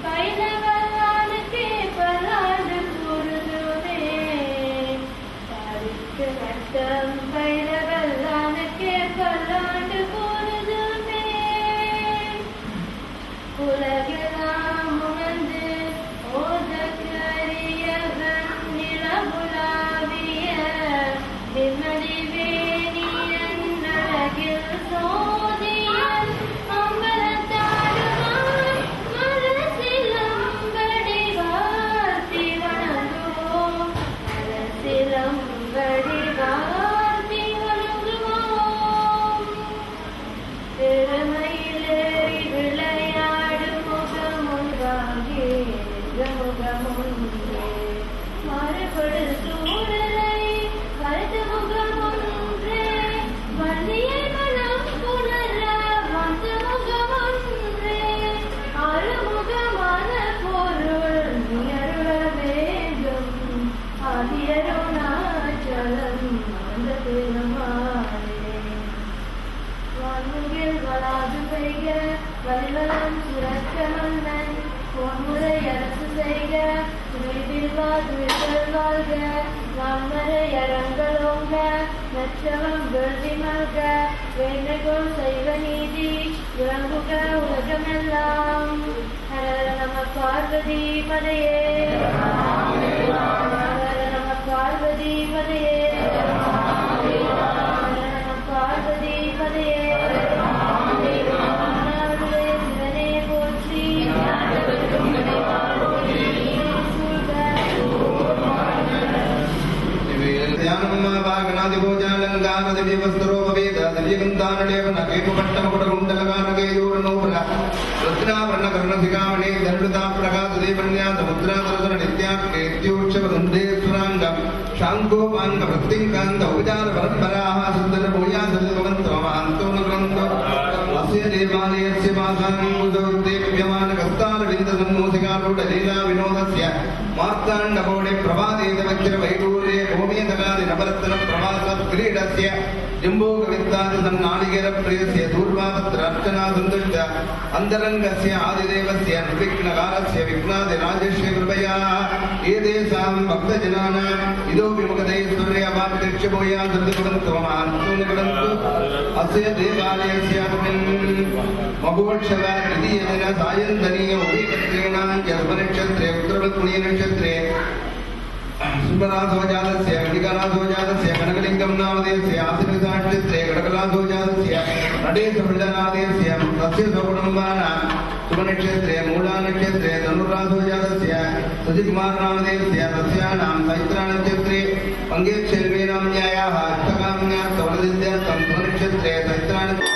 பயில பொன்முறை அரசு செய்க துணிவில் வாழ்க நம்மரை அரங்கலோங்க நற்றவம் வெள்ளி மல்க வேண்டுகோள் செய்வ நீதி விளங்குக உலகமெல்லாம். ஹர நம பார்வதி பதையே, ஹர நம பார்வதி பதையே, ஹர நம பார்வதி பதையே. சிவனே போற்றி, मार्ताण्डकोडे प्रभादेतवज्र वैडूर्ये भूमियदगादि नवरत्न प्रभास क्रीडस्य जम्बूकवित्तादि सन्नालिकेरप्रियस्य दूर्वापत्र अर्चना सन्तुष्ट अन्तरङ्गस्य आदिदेवस्य निर्विघ्नकारस्य विघ्नादिराजस्य कृपया एतेषां भक्तजनानां इतोऽपि मुखदैश्वर्यवाप्तिर्षभूया धृतिभवन्तु महान्तु अस्य देवालयस्य महोत्सव तृतीयदिन सायन्तनीय उभयक्षत्रेणां जन्मनक्षत्रे उत्तरपुण्य नक्षत्रे सुंदराधोजातस्य कटिकाराधोजातस्य कनकलिंगम नामधेयस्य आश्रितनक्षत्रे कडकलाधोजातस्य नटेशपिण्डनादेयस्य तस्य स्वकुटुम्बानां शुभनक्षत्रे मूलानक्षत्रे धनुराधोजातस्य सुजिकुमार नामधेयस्य तस्यानां चैत्रानक्षत्रे पङ्गेक्षेर्वीराम्यायाः अष्टकाम्याः कवलदिद्यास्तं शुभनक्षत्रे चैत्रानक्षत्रे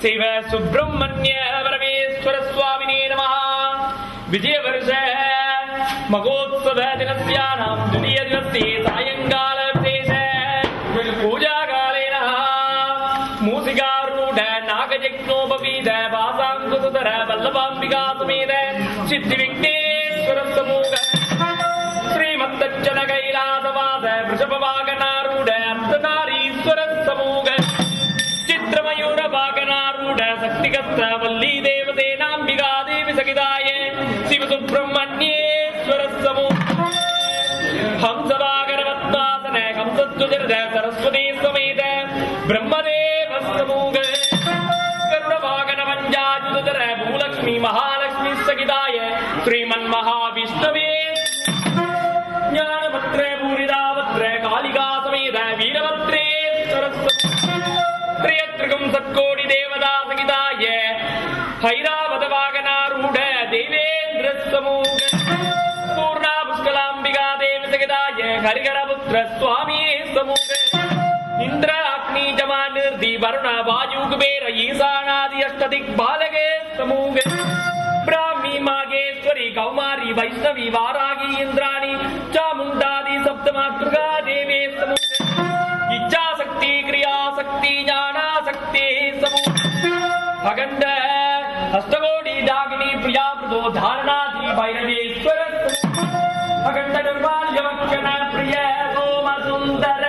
शिव सुब्रह्मण्य परमेश्वर स्वामिने नमः। विजयवर्ष महोत्सव दिनस्यानां द्वितीय दिवसे सायंकाल विशेष पूजा कालेन मूसिकारूढ नागयज्ञोपवीत वासाङ्कुसुधर वल्लभाम्बिका समेत सिद्धिविघ्नेश्वर समूह श्रीमत्तच्चन कैलासवास वृषभवागनारूढ अर्धनारीश्वर समूह चित्रमयूर वागनारूढ शक्तिकस्थ वल्ली देवतेनाम्बिका देवी सकिताय शिव सुब्रह्मण्येश्वर समूह हंसवागरवत्वासन हंसध्वज सरस्वती समेत ब्रह्मदेव समूह गरुडवागन वंजायुधर भूलक्ष्मी महालक्ष्मी सकिताय श्रीमन्महाविष्णवे ज्ञानभद्रे भूरिदाभद्रे कालिका समेत वीरभद्रेश्वर त्रियत्रिकं सत्कोटि देवता सहिताय हैरावत वागनारूढ देवेन्द्र समूह पूर्णा पुष्कलाम्बिका देवी सहिताय हरिहरपुत्र स्वामी समूह इंद्र अग्नि जमा निर्दि वरुण वायु कुबेर ईशानादि अष्टदिक्पालके समूह ब्राह्मी मागेश्वरी कौमारी वैष्णवी वारागी इंद्राणी चामुंडादि सप्तमातृका देवी समूह इच्छा शक्ति क्रिया शक्ति ज्ञाना शक्ति समूह अखंड अष्टकोटि डाकिनी प्रिया प्रदो धारणादि भैरवेश्वर अखंड निर्माल्यवक्षण प्रिय सोम सुंदर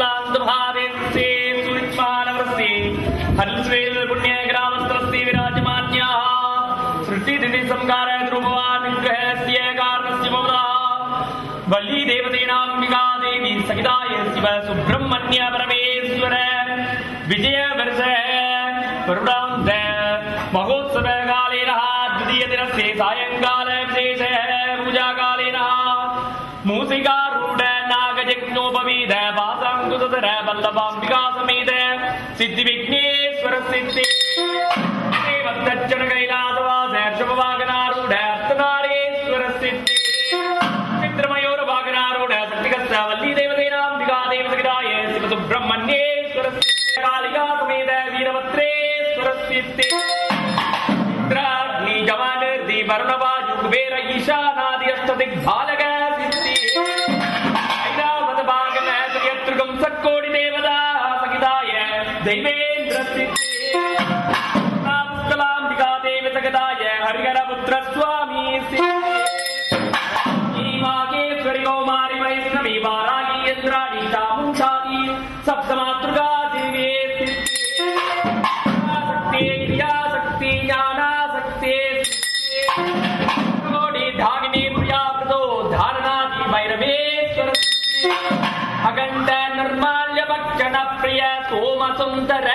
शान्तभावेत्से सुविज्ञानवृत्ति हरिस्वेद पुण्य ग्रामस्थस्य विराजमान्याः सृष्टिदिति संकार ध्रुववान् विग्रहस्य कारणस्य भवतः वल्ली देवतेनाम्बिका देवी सहिताय शिव सुब्रह्मण्य परमेश्वर विजय वर्ष वरुणान्त महोत्सव कालेन द्वितीय दिनस्य सायंकाल विशेष पूजा कालेन मूसिकारूढ नागयज्ञोपवीत वासाङ्कुशधर वल्लभाम्बिका समेत सिद्धि विघ्नेश्वर सिद्धि देवदर्शन कैलासवास शुभवागनारूढ अर्थनारेश्वर सिद्धि चित्रमयोर वागनारूढ शक्तिकस्य वल्ली देवतेनाम्बिका देवसहिताय शिव सुब्रह्मण्येश्वर कालिका समेत वीरभद्रेश्वर सिद्धि इंद्राग्नि जवान दी वरुणवायु कुबेर ईशानादि अष्टदिग्भालक सिद्धि ऐरावत भागन त्रियत्रिगं सत्कोटि देवता सहिताय दैवेन्द्र सिद्धि पुष्कलाम्बिका देवी सहिताय हरिहर पुत्र स्वामी सिद्धि मागेश्वरी कौमारी वैष्णवी वाराही इंद्राणी चामुण्डादी सप्तमातृका देवी सिद्धि क्रियाशक्ति ज्ञानाशक्ति धागिनी प्रियावृतो धारणादि भैरवेश्वर अखंड निर्माल्य भक्षण प्रिय सोम सुंदर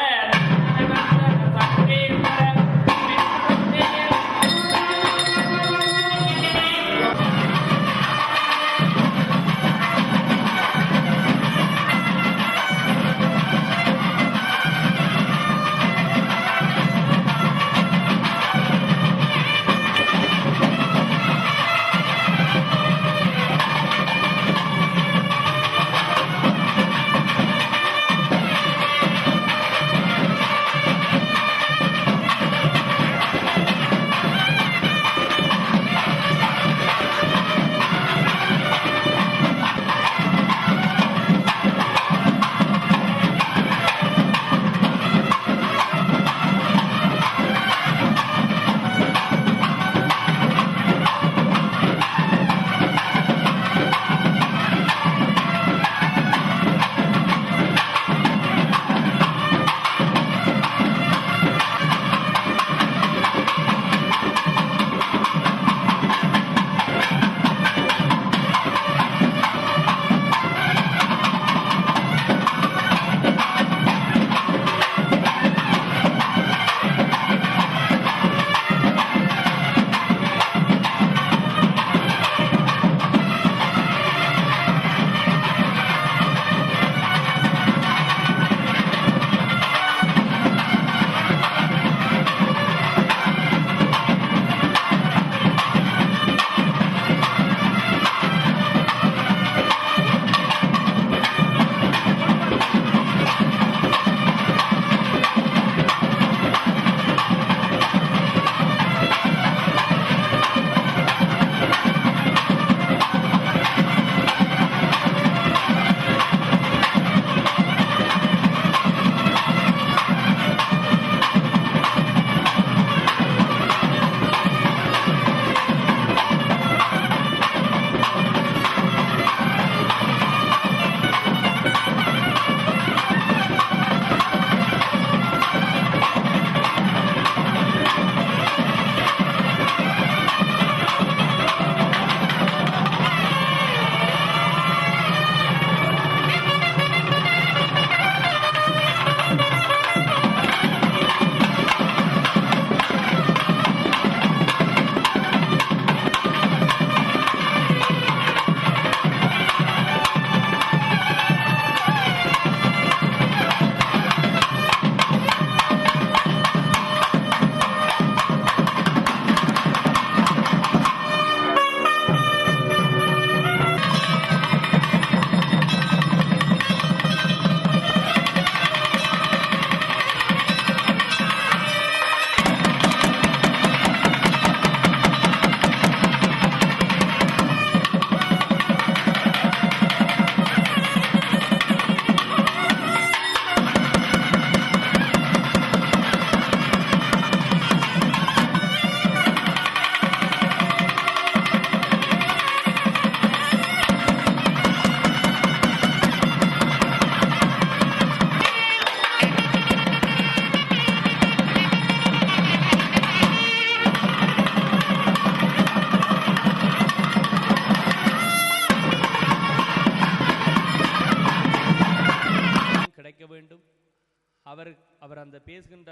அவர் அந்த பேசுகின்ற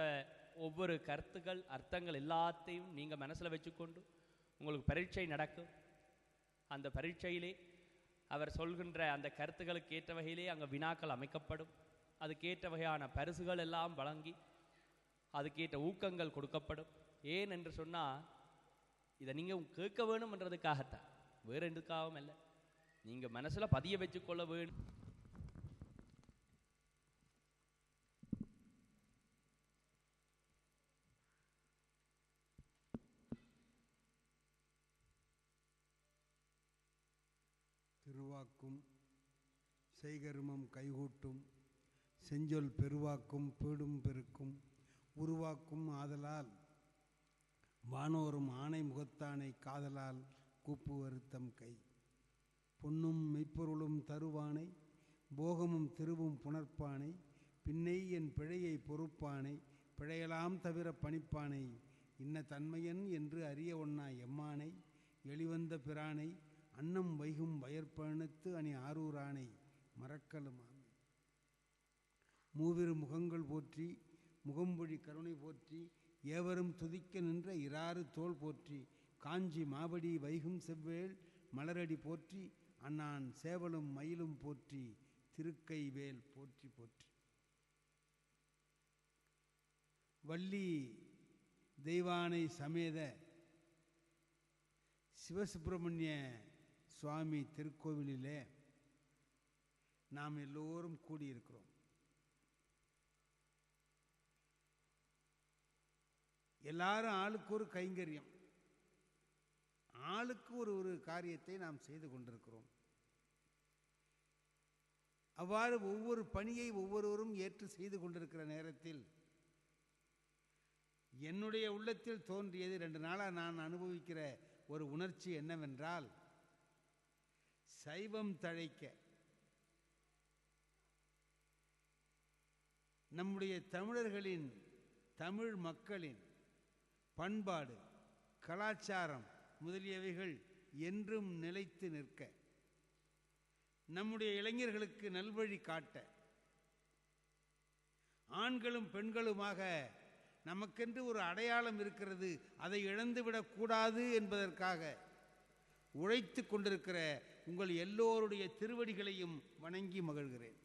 ஒவ்வொரு கருத்துக்கள் அர்த்தங்கள் எல்லாத்தையும் நீங்கள் மனசில் வச்சுக்கொண்டு உங்களுக்கு பரீட்சை நடக்கும். அந்த பரீட்சையிலே அவர் சொல்கின்ற அந்த கருத்துக்களுக்கு ஏற்ற வகையிலே அங்கே வினாக்கள் அமைக்கப்படும். அதுக்கேற்ற வகையான பரிசுகள் எல்லாம் வழங்கி அதுக்கேற்ற ஊக்கங்கள் கொடுக்கப்படும். ஏன் என்று சொன்னால் இதை நீங்கள் கேட்க வேணும்ன்றதுக்காகத்தான், வேறு எதுக்காகவும் இல்லை. நீங்கள் மனசில் பதிய வச்சுக்கொள்ள வேணும். திருவாக்கும் செய்கருமம் கைகூட்டும் செஞ்சொல் பெருவாக்கும் பீடும் பெருக்கும் உருவாக்கும் ஆதலால் வானோரும் ஆணை முகத்தானை காதலால் கூப்பு வருத்தம் கை பொன்னும் மெய்ப்பொருளும் தருவானை போகமும் திருவும் புணர்ப்பானை பின்னை என் பிழையை பொறுப்பானை பிழையலாம் தவிர பணிப்பானை இன்ன தன்மையன் என்று அறிய ஒண்ணா எம்மானை எளிவந்த பிரானை அன்னம் வைகும் வயற்பயணத்து அணி ஆரூரானை மறக்கலுமாமே மூவிரு முகங்கள் போற்றி முகம்பொழி கருணை போற்றி ஏவரும் துதிக்க நின்ற இராறு தோல் போற்றி காஞ்சி மாவடி வைகும் செவ்வேள் மலரடி போற்றி அண்ணான் சேவலும் மயிலும் போற்றி திருக்கை வேல் போற்றி போற்றி. வள்ளி தெய்வானை சமேத சிவசுப்பிரமணிய சுவாமி திருக்கோவிலிலே நாம் எல்லோரும் கூடியிருக்கிறோம். எல்லாரும் ஆளுக்கு ஒரு கைங்கரியம், ஆளுக்கு ஒரு காரியத்தை நாம் செய்து கொண்டிருக்கிறோம். அவ்வாறு ஒவ்வொரு பணியை ஒவ்வொருவரும் ஏற்று செய்து கொண்டிருக்கிற நேரத்தில் என்னுடைய உள்ளத்தில் தோன்றியது 2 நாளாக நான் அனுபவிக்கிற ஒரு உணர்ச்சி என்னவென்றால், சைவம் தழைக்க நம்முடைய தமிழர்களின் தமிழ் மக்களின் பண்பாடு கலாச்சாரம் முதலியவைகள் என்றும் நிலைத்து நிற்க, நம்முடைய இளைஞர்களுக்கு நல்வழி காட்ட, ஆண்களும் பெண்களுமாக நமக்கென்று ஒரு அடையாளம் இருக்கிறது, அதை இழந்துவிடக்கூடாது என்பதற்காக உழைத்து கொண்டிருக்கிற உங்கள் எல்லோருடைய திருவடிகளையும் வணங்கி மகிழ்கிறேன்.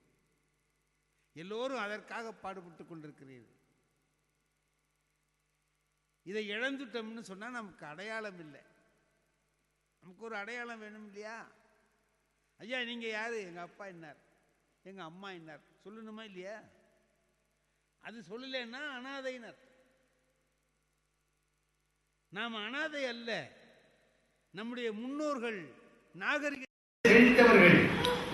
எல்லோரும் அதற்காக பாடுபட்டு கொண்டிருக்கிறீர்கள். இதை இழந்துட்டோம்னு சொன்னால் நமக்கு அடையாளம் இல்லை. நமக்கு ஒரு அடையாளம் வேணும் இல்லையா? ஐயா நீங்கள் யார்? எங்கள் அப்பா என்னார், எங்கள் அம்மா என்னார் சொல்லணுமா இல்லையா? அது சொல்லலைன்னா அனாதையினர். நாம் அனாதை அல்ல. நம்முடைய முன்னோர்கள் நாகரிக செழித்தவர்கள்,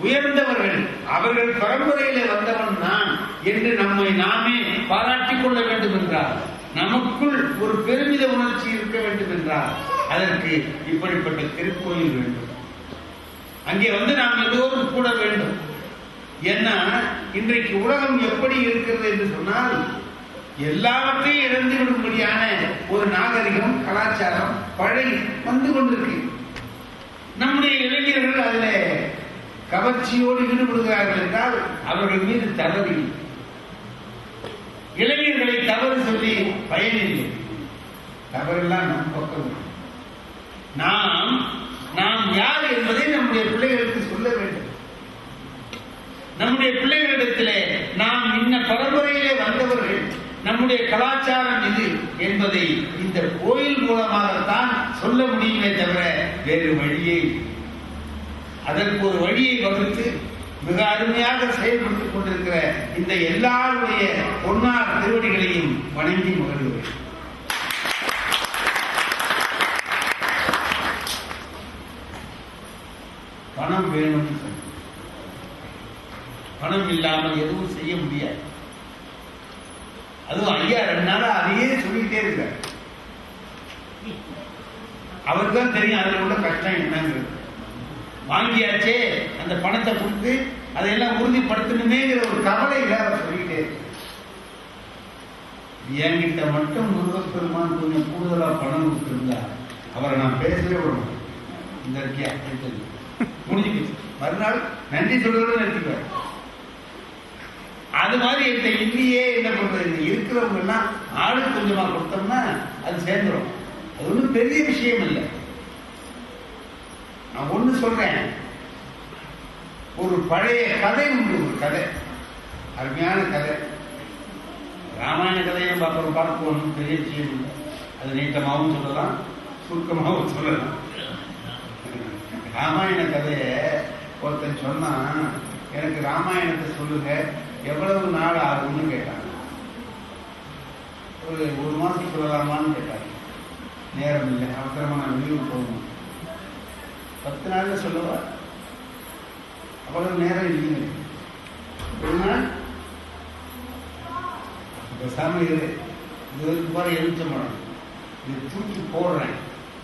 உயர்ந்தவர்கள், அவர்கள் பரம்பரையிலே வந்தவன் நான் என்று நம்மை நாமே பாராட்டிக் கொள்ள வேண்டும் என்றார், நமக்குள் ஒரு பெருமித உணர்ச்சி இருக்க வேண்டும் என்றார், அதற்கு இப்படிப்பட்ட திருக்கோயில் வேண்டும். அங்கே வந்து நாம் எல்லோரும் கூட வேண்டும். ஏன்னா இன்றைக்கு உலகம் எப்படி இருக்கிறது என்று சொன்னால், எல்லாவற்றையும் இழந்து விடும்படியான ஒரு நாகரிகம் கலாச்சாரம் பழகி வந்து கொண்டிருக்கு. நம்முடைய இளைஞர்கள் அதில் கவர்ச்சியோடு ஈடுபடுகிறார்கள் என்றால் அவர்கள் மீது தவறு. இளைஞர்களை தவறு சொல்லி பயனில்லை. தவறெல்லாம் நம் பக்கம். நாம் யார் என்பதை நம்முடைய பிள்ளைகளுக்கு சொல்ல வேண்டும். நம்முடைய பிள்ளைகளிடத்திலே நாம் இன்ன பரம்பரையிலே வந்தவர்கள், நம்முடைய கலாச்சாரம் இது என்பதை இந்த கோயில் மூலமாகத்தான் சொல்ல முடியுமே தவிர வேறு வழியே. அதற்கு ஒரு வழியை வகுத்து மிக அருமையாக செயல்பட்டுக் கொண்டிருக்கிற இந்த எல்லாருடைய பொன்னார் திருவடிகளையும் வணங்கி மகிழ்கிறேன். பணம் வேணும். பணம் இல்லாமல் எதுவும் செய்ய முடியாது. அதுவும் ஐயா 2 நாளா அதையே சொல்லிட்டே இருக்கார். அவருக்கு தான் தெரியும் அதில் உள்ள கஷ்டம் என்னங்கிறது. வாங்கியாச்சே, அந்த பணத்தை கொடுத்து அதையெல்லாம் உறுதிப்படுத்தணுமேங்கிற ஒரு கவலையில அவர் சொல்லிட்டே இருக்கார். என்கிட்ட மட்டும் முருகப்பெருமான் கொஞ்சம் கூடுதலா பணம் கொடுத்திருந்தா அவரை நான் பேசவே விடணும். இந்த இருக்கியா முடிஞ்சு மறுநாள் நன்றி சொல்றதோட நிறுத்திப்பார். அது மாதிரி என்கிட்ட இல்லையே, என்ன பண்றது? இருக்கிறவங்க எல்லாம் ஆளு கொஞ்சமா கொடுத்தோம்னா அது சேர்ந்துடும். அது ஒன்றும் பெரிய விஷயம் இல்லை. நான் ஒண்ணு சொல்றேன், ஒரு பழைய கதை உண்டு, ஒரு கதை, அருமையான கதை. ராமாயண கதையும் பார்ப்போம், பெரிய விஷயம் இல்லை. அது நீட்டமாகவும் சொல்லலாம், சுருக்கமாகவும் சொல்லலாம். ராமாயண கதையை ஒருத்தன் சொன்னா, எனக்கு ராமாயணத்தை சொல்லுங்க, எவ்வளவு நாள் ஆகும்னு கேட்டாங்க. ஒரு மாசம் சொல்லலாமான்னு கேட்டாங்க. நேரம் இல்லை, அவசரமா நான் வெளியூர் போகணும். 10 நாள்ல சொல்லவா? அவ்வளவு நேரம் இல்லைங்க. ஒரு நாள் பேசாம இது போற எலுமிச்ச மரம், இது தூக்கி போடுறேன்,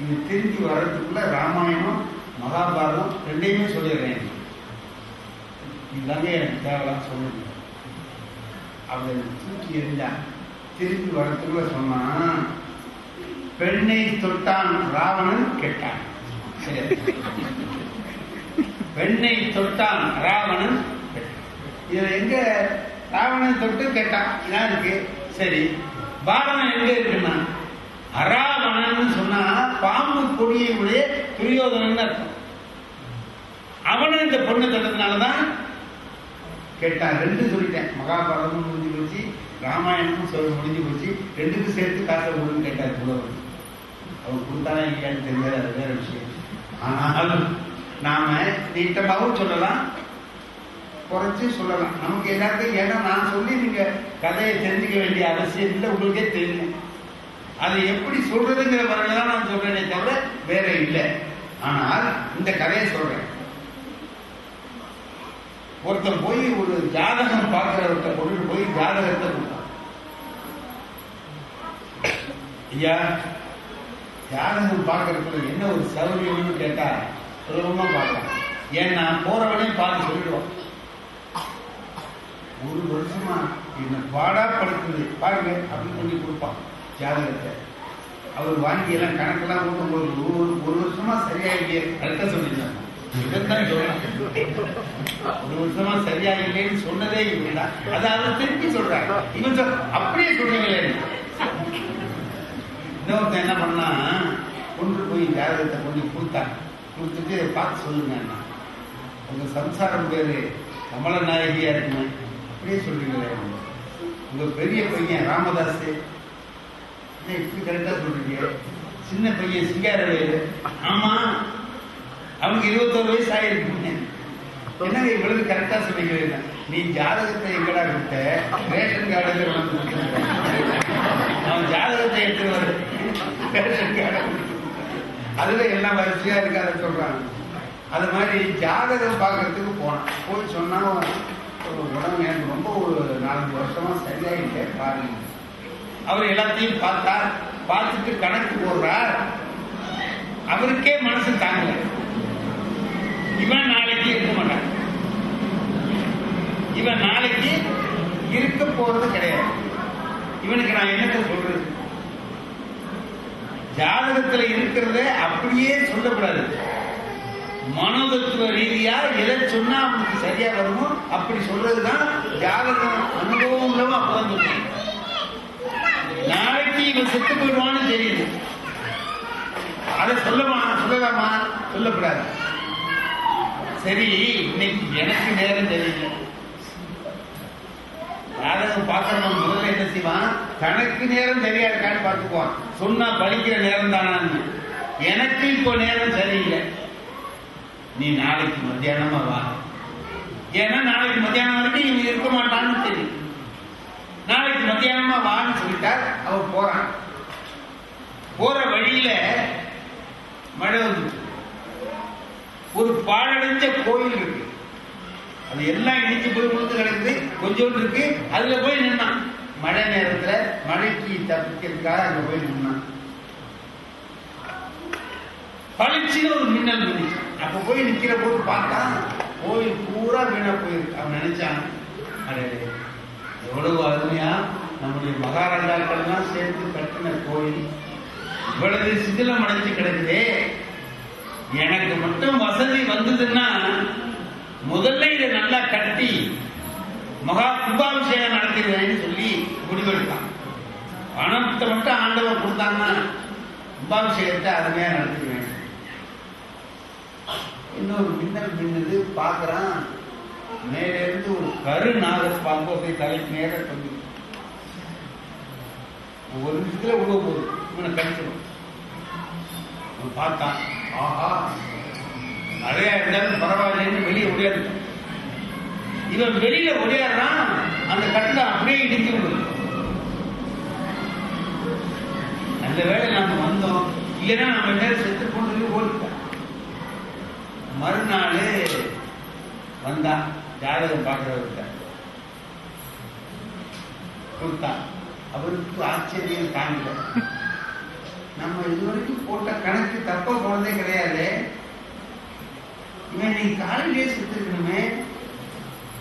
இது திரும்பி வர்றதுக்குள்ள ராமாயணம் மகாபாரதம் ரெண்டையுமே சொல்லிடுறேன். இதுதாங்க எனக்கு தேவைலாம் சொல்லுங்க. அவளை தூக்கி எறிஞ்சான். திரும்பி வரத்துக்குள்ள சொன்னான், பெண்ணை தொட்டான் ராவணன் கெட்டான். பெண்ணை தொட்டான் ராவணன். இதுல எங்க ராவணன் தொட்டு கெட்டான் இதான் இருக்கு. சரி, பாரதம் எங்க இருக்குன்னா, அராவணன் சொன்னா பாம்பு கொடியை உடைய துரியோதனன் அர்த்தம். அவனும் இந்த பொண்ணை தொட்டதுனாலதான் கேட்டான். ரெண்டு சொல்லிட்டேன், மகாபாரதமும் முடிஞ்சு போச்சு, ராமாயணமும் முடிஞ்சு போச்சு, ரெண்டுக்கும் சேர்த்து காசை கொடுன்னு கேட்டார் புலவர். அவன் கொடுத்தானா இல்லையான்னு தெரியாது, அது வேற விஷயம். ஆனாலும் நாம நீட்டமாகவும் சொல்லலாம், குறைச்சு சொல்லலாம். நமக்கு எல்லாருக்கும், ஏன்னா நான் சொல்லி நீங்க கதையை தெரிஞ்சுக்க வேண்டிய அவசியம் இல்லை, உங்களுக்கே தெரியும். அதை எப்படி சொல்றதுங்கிற வரலாம் நான் சொல்றேனே தவிர வேற இல்லை. ஆனால் இந்த கதையை சொல்றேன். ஒருத்தன் போய் ஒரு ஜாதகம் பார்க்கிறவர்கிட்ட கொண்டு போய் ஜாதகத்தை கொடுத்தான். ஐயா, ஜாதகம் பார்க்கறதுல என்ன ஒரு சௌகரியம்னு கேட்டா சுலபமா பார்க்கலாம். ஏன்னா போறவனே பார்த்து சொல்லிடுவான். 1 வருஷமா என்ன பாடாப்படுத்துது பாருங்க அப்படின்னு சொல்லி கொடுப்பான் ஜாதகத்தை. அவர் வாங்கி எல்லாம் கணக்கெல்லாம் கொடுக்கும்போது 1 வருஷமா சரியா இல்லையே கரெக்டா சொல்லிடுறாங்க. இதான் சொல்லலாம், 1 வருஷமா சரியா இல்லைன்னு சொன்னதே இவன் தான். அதாவது திருப்பி சொல்றாங்க, இவன் அப்படியே சொல்றீங்களே. இன்னொருத்தன் என்ன பண்ணா, கொண்டு போய் ஜாதகத்தை கொண்டு கொடுத்துட்டு பார்த்து சொல்லுங்க, உங்க சம்சாரம் பேரு கமல நாயகியா இருக்குமே, அப்படியே சொல்றீங்களே. உங்க பெரிய பையன் ராமதாஸ் இப்படி கரெக்டா சொல்றீங்க. சின்ன பையன் சிங்காரவேலு, ஆமா அவனுக்கு 21 வயசு ஆயிருக்கு. என்ன இவ்வளவு கரெக்டா சொல்றீங்க? நீ ஜாதகத்தை எங்கடா கொடுத்த? ரேஷன் கார்டுல அவன் ஜாதகத்தை எடுத்து வர ரேஷன் கார்டு அதுல எல்லாம் வரிசையா இருக்கு, அதை சொல்றாங்க. அது மாதிரி ஜாதகம் பார்க்கறதுக்கு போனான். போய் சொன்னா, உடம்பு எனக்கு ரொம்ப ஒரு 4 வருஷமா சரியா இல்லை பாருங்க. அவர் எல்லாத்தையும் பார்த்தார். பார்த்துட்டு கணக்கு போடுறார். அவருக்கே மனசு தாங்கல. இவன் நாளைக்கு இருக்க மாட்டான், இவன் நாளைக்கு இருக்க போறது கிடையாது. இவனுக்கு நான் என்னத்தை சொல்றது? ஜாதகத்துல இருக்கிறத அப்படியே சொல்லக்கூடாது. மனோதத்துவ ரீதியா எதை சொன்னா அவனுக்கு சரியா வருமோ அப்படி சொல்றதுதான் ஜாதகம். அனுபவம் உள்ளவன் அப்பதான் சொல்லுவான். நாளைக்கு இவன் செத்து போயிடுவான்னு தெரியுது, அதை சொல்லலாமா? சொல்லக்கூடாது. சரி, இன்னைக்கு எனக்கு நேரம் தெரியல, ஜாதகம் பார்க்கணும். முதல்ல என்ன செய்வான், தனக்கு நேரம் தெரியாதுக்கான்னு பார்த்துக்குவான். சொன்னா படிக்கிற நேரம் தானான்னு. எனக்கு இப்போ நேரம் சரியில்லை, நீ நாளைக்கு மத்தியானமா வா. ஏன்னா நாளைக்கு மத்தியானம் வரைக்கும் இவன் இருக்க மாட்டான்னு தெரியும். நாளைக்கு மத்தியானமா வான்னு சொல்லிட்டார். அவன் போறான். போற வழியில மழை வந்து ஒரு பாழடைஞ்ச கோயில் இருக்கு. அது எல்லாம் இடிச்சு போய் முழுத்து கிடக்குது, கொஞ்சோண்டு இருக்கு. அதுல போய் நின்னான். மழை நேரத்துல மழைக்கு தப்பிக்கிறதுக்காக அங்க போய் நின்னான். பளிச்சுன்னு ஒரு மின்னல் இருந்துச்சு. அப்ப போய் நிக்கிற போது பார்த்தா கோயில் பூரா வீணா போயிருக்கு. அவன் நினைச்சான், எவ்வளவு அருமையா நம்முடைய மகாராஜாக்கள் எல்லாம் சேர்த்து கட்டின கோயில் இவ்வளவு சிதிலம் அடைஞ்சு கிடக்குதே, எனக்கு மட்டும் வசதி வந்ததுன்னா முதல்ல இதை நல்லா கட்டி மகா கும்பாபிஷேகம் நடத்திடுவேன்னு சொல்லி முடிவெடுத்தான். பணத்தை மட்டும் ஆண்டவர் கொடுத்தாங்கன்னா கும்பாபிஷேகத்தை அருமையா நடத்திடுவேன். இன்னொரு மின்னல் மின்னது பார்க்கறான், மேல இருந்து ஒரு கரு நாகப்பாம்பு அப்படியே தலைக்கு நேர வந்து ஒரு நிமிஷத்துல உள்ள போகுது, இவனை கடிச்சிடும். பார்த்தான், ஆஹா நிறைய இருந்தாலும் பரவாயில்லைன்னு வெளியே ஓடியாடுட்டான். இவன் வெளியில ஓடியாடுறான், அந்த கட்டில அப்படியே இடிஞ்சு விடுது. நல்ல வேளை நாம வந்தோம், இல்லைன்னா நம்ம நேரம் செத்து கொண்டு ஓடிட்டான். மறுநாள் வந்தான், ஜாதகம் பார்க்கிறவர்கிட்ட கொடுத்தான். அவருக்கு ஆச்சரியம் தாங்கல. நம்ம இதுவரைக்கும் போட்ட கணக்கு தப்பா போனதே கிடையாது. இவன் நீ காலையிலே செத்துக்கணுமே,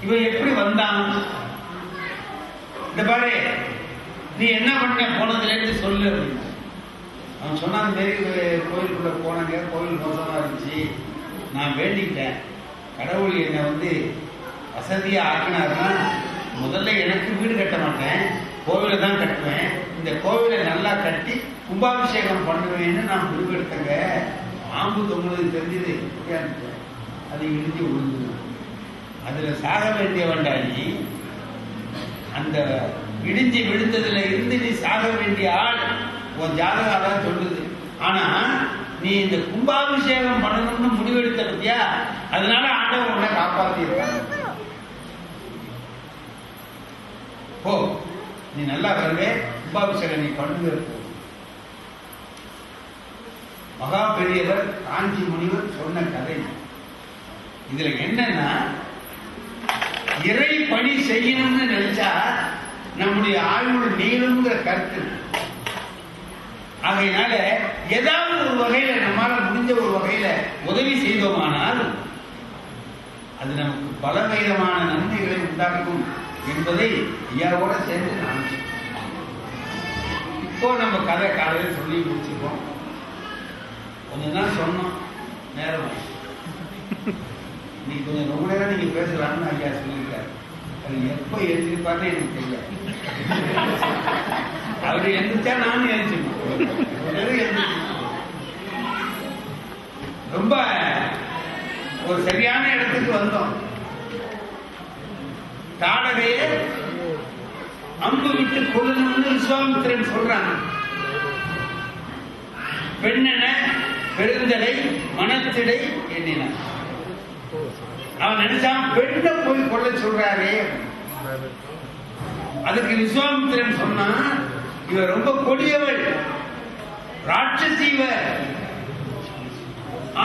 இவன் எப்படி வந்தான்? இந்த பாரு, நீ என்ன பண்ண போனதுல இருந்து சொல்லு அப்படின்னு. அவன் சொன்ன மாரி கோயிலுக்குள்ள போனாங்க, கோயில் மோசமா இருந்துச்சு, நான் வேண்டிக்கிட்டேன் கடவுள் என்னை வந்து வசதியா ஆக்கினாருன்னா முதல்ல எனக்கு வீடு கட்ட மாட்டேன், கோவிலை தான் கட்டுவேன். இந்த கோவிலை நல்லா கட்டி கும்பாபிஷேகம் பண்ணுவேன்னு நான் முடிவெடுத்தேங்க. பாம்பு தொங்குறது தெரிஞ்சது, அது இடிஞ்சு விழுந்து அதுல சாக வேண்டிய வேண்டாடி, அந்த இடிஞ்சு விழுந்ததுல இருந்து நீ சாக வேண்டிய ஆள் உன் ஜாதகம் அதான் சொல்லுது. ஆனா நீ இந்த கும்பாபிஷேகம் பண்ணணும்னு முடிவெடுத்த பத்தியா, அதனால ஆண்டவன் உன்னை காப்பாத்தி இருக்காங்க. போ, நீ நல்லா வருவே, கும்பாபிஷேகம் நீ பண்ணுங்க. மகா பெரியவர் காஞ்சி முனிவர் சொன்ன கதை. இதுல என்னன்னா, இறை பணி செய்யணும்னு நினைச்சா நம்முடைய ஆயுள் நீளுங்கிற கருத்து. ஆகையினால ஏதாவது ஒரு வகையில நம்மால முடிஞ்ச ஒரு வகையில உதவி செய்தோமானால் அது நமக்கு பலவிதமான நன்மைகளை உண்டாக்கும் என்பதை ஐயாவோட சேர்ந்து நான் இப்போ நம்ம கதை காலையில் சொல்லி முடிச்சிருக்கோம். கொஞ்ச நாள் சொன்னோம், நேரம் இன்னைக்கு கொஞ்சம் ரொம்ப நேரம் நீங்க பேசலாம்னு ஐயா சொல்லியிருக்காரு. அது எப்ப எழுந்திருப்பாருன்னு எனக்கு தெரியல. அவரு எழுந்திரிச்சா நானும் எழுந்திருக்கேன். ரொம்ப ஒரு சரியான இடத்துக்கு வந்தோம். தாடகைய அம்பு விட்டு கொள்ளணும்னு விஸ்வாமித்திரன் சொல்றாங்க. பெண்ணென பெருந்தடை மனத்திடை எண்ணினான். அவன் நினைச்சான் பெண்ணை போய் கொள்ள சொல்றாரே. அதுக்கு விஸ்வாமித்திரன் சொன்னான், இவ ரொம்ப கொடியவள், ராட்சசி,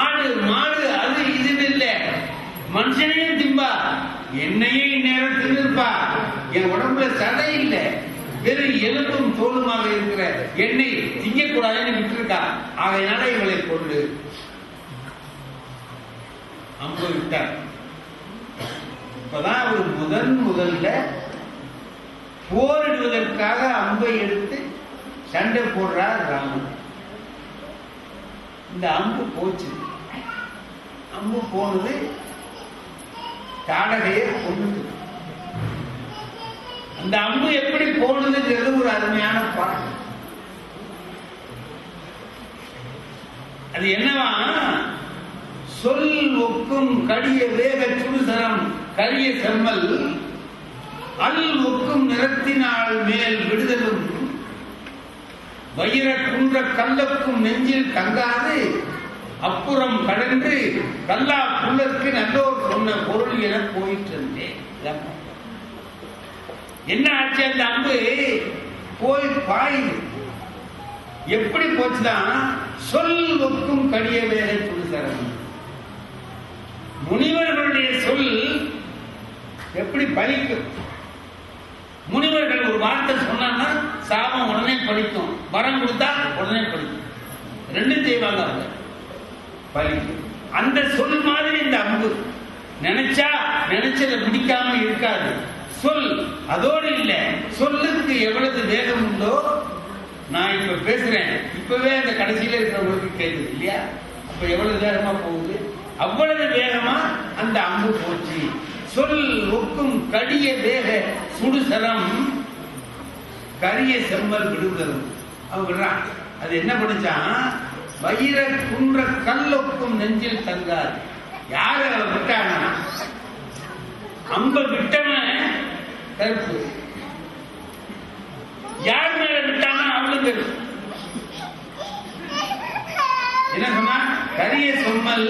ஆடு மாடு அது இது இல்ல, மனுஷனையும் திம்பா, என்னையும் இந்நேரத்தில் இருப்பா, என் உடம்புல சதை இல்ல, வெறும் எலும்பும் தோலுமாக இருக்கிற என்னை திங்கக்கூடாதுன்னு விட்டுருக்கா, ஆகையினால இவளை கொண்டு அம்பு விட்டார். இப்பதான் அவர் முதல்ல போரிடுவதற்காக அம்பை எடுத்து சண்டை போடுறார் ராமன். இந்த அம்பு போச்சு. அம்பு போனது தாடகையை கொண்டு. அந்த அம்பு எப்படி போனதுங்கிறது ஒரு அருமையான பாட்டு. அது என்னவா, சொல் ஒக்கும் கடிய வேக சுடுசரம் கரிய செம்மல் அல் ஒக்கும் நிறத்தினால் மேல் விடுதலும் வயிற குன்ற கல்லக்கும் நெஞ்சில் தங்காது அப்புறம் கடன்று கல்லா புல்லற்கு நல்லோர் சொன்ன பொருள் என போயிட்டு இருந்தேன். என்ன ஆச்சு, அந்த அம்பு போய் பாயுது. எப்படி போச்சுதான், சொல் ஒக்கும் கடிய வேக சுடுசரம். முனிவர்களுடைய சொல் எப்படி பலிக்கும்? முனிவர்கள் ஒரு வார்த்தை சொன்னா சாபம் உடனே பலிக்கும், வரம் கொடுத்தா உடனே பலிக்கும், ரெண்டும் செய்வாங்க அவங்க, பலிக்கும். அந்த சொல் மாதிரி இந்த அம்பு நினைச்சா நினைச்சதை முடிக்காம இருக்காது. சொல் அதோடு இல்ல, சொல்லுக்கு எவ்வளவு வேகம் உண்டோ, நான் இப்ப பேசுறேன், இப்பவே அந்த கடைசியில இருக்கிறவங்களுக்கு கேட்குது இல்லையா, அப்ப எவ்வளவு வேகமா போகுது, அவ்வளவு வேகமா அந்த அம்பு போச்சு. சொல் ஒக்கும் கடிய தேக சுடுசரம் கரிய செம்மல் விடுதலும். அவன் விடுறான். அது என்ன படிச்சான்? வயிற குன்ற கல்லொக்கும் நெஞ்சில் தங்காது. யார விட்டானா? அம்ப விட்டவன் கருப்பு. யார் மேல விட்டானா அவளுக்கு என்ன சொன்னா? கரிய செம்மல்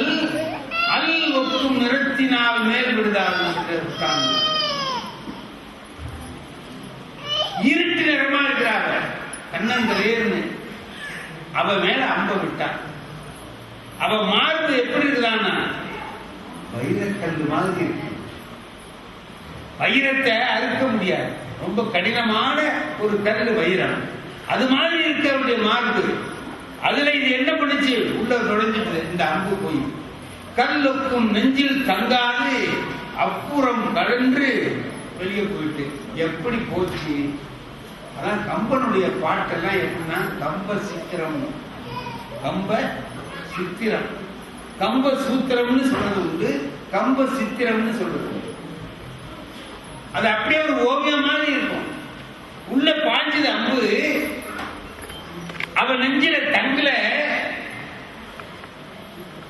அல் ஒக்கும் நிறத்தினால் மேல் விடுதாது. இருட்டு நிறமா இருக்கிறாங்க கண்ணந்தரேர்னு. அவ மேல அம்ப விட்டான். அவ மார்பு எப்படி இருக்குதான்னா வைரக்கல் மாதிரி இருக்கு. வைரத்தை அறுக்க முடியாது, ரொம்ப கடினமான ஒரு கல் வைரம். அது மாதிரி இருக்க அவருடைய மார்பு. அதுல இது என்ன பண்ணுச்சு? உள்ள நுழைஞ்சிட்டு இந்த அம்பு போய் கல்லுக்கும் நெஞ்சில் தங்காது அப்புறம் கழன்று வெளியே போயிட்டு. எப்படி போச்சு? அதான் கம்பனுடைய பாட்டெல்லாம் எப்படின்னா கம்ப சித்திரம், கம்ப சித்திரம், கம்ப சூத்திரம்னு சொல்றது உண்டு, கம்ப சித்திரம்னு சொல்றது. அது அப்படியே ஒரு ஓவியம் மாதிரி இருக்கும். உள்ள பாஞ்சது அம்பு, அவ நெஞ்சில தங்கல,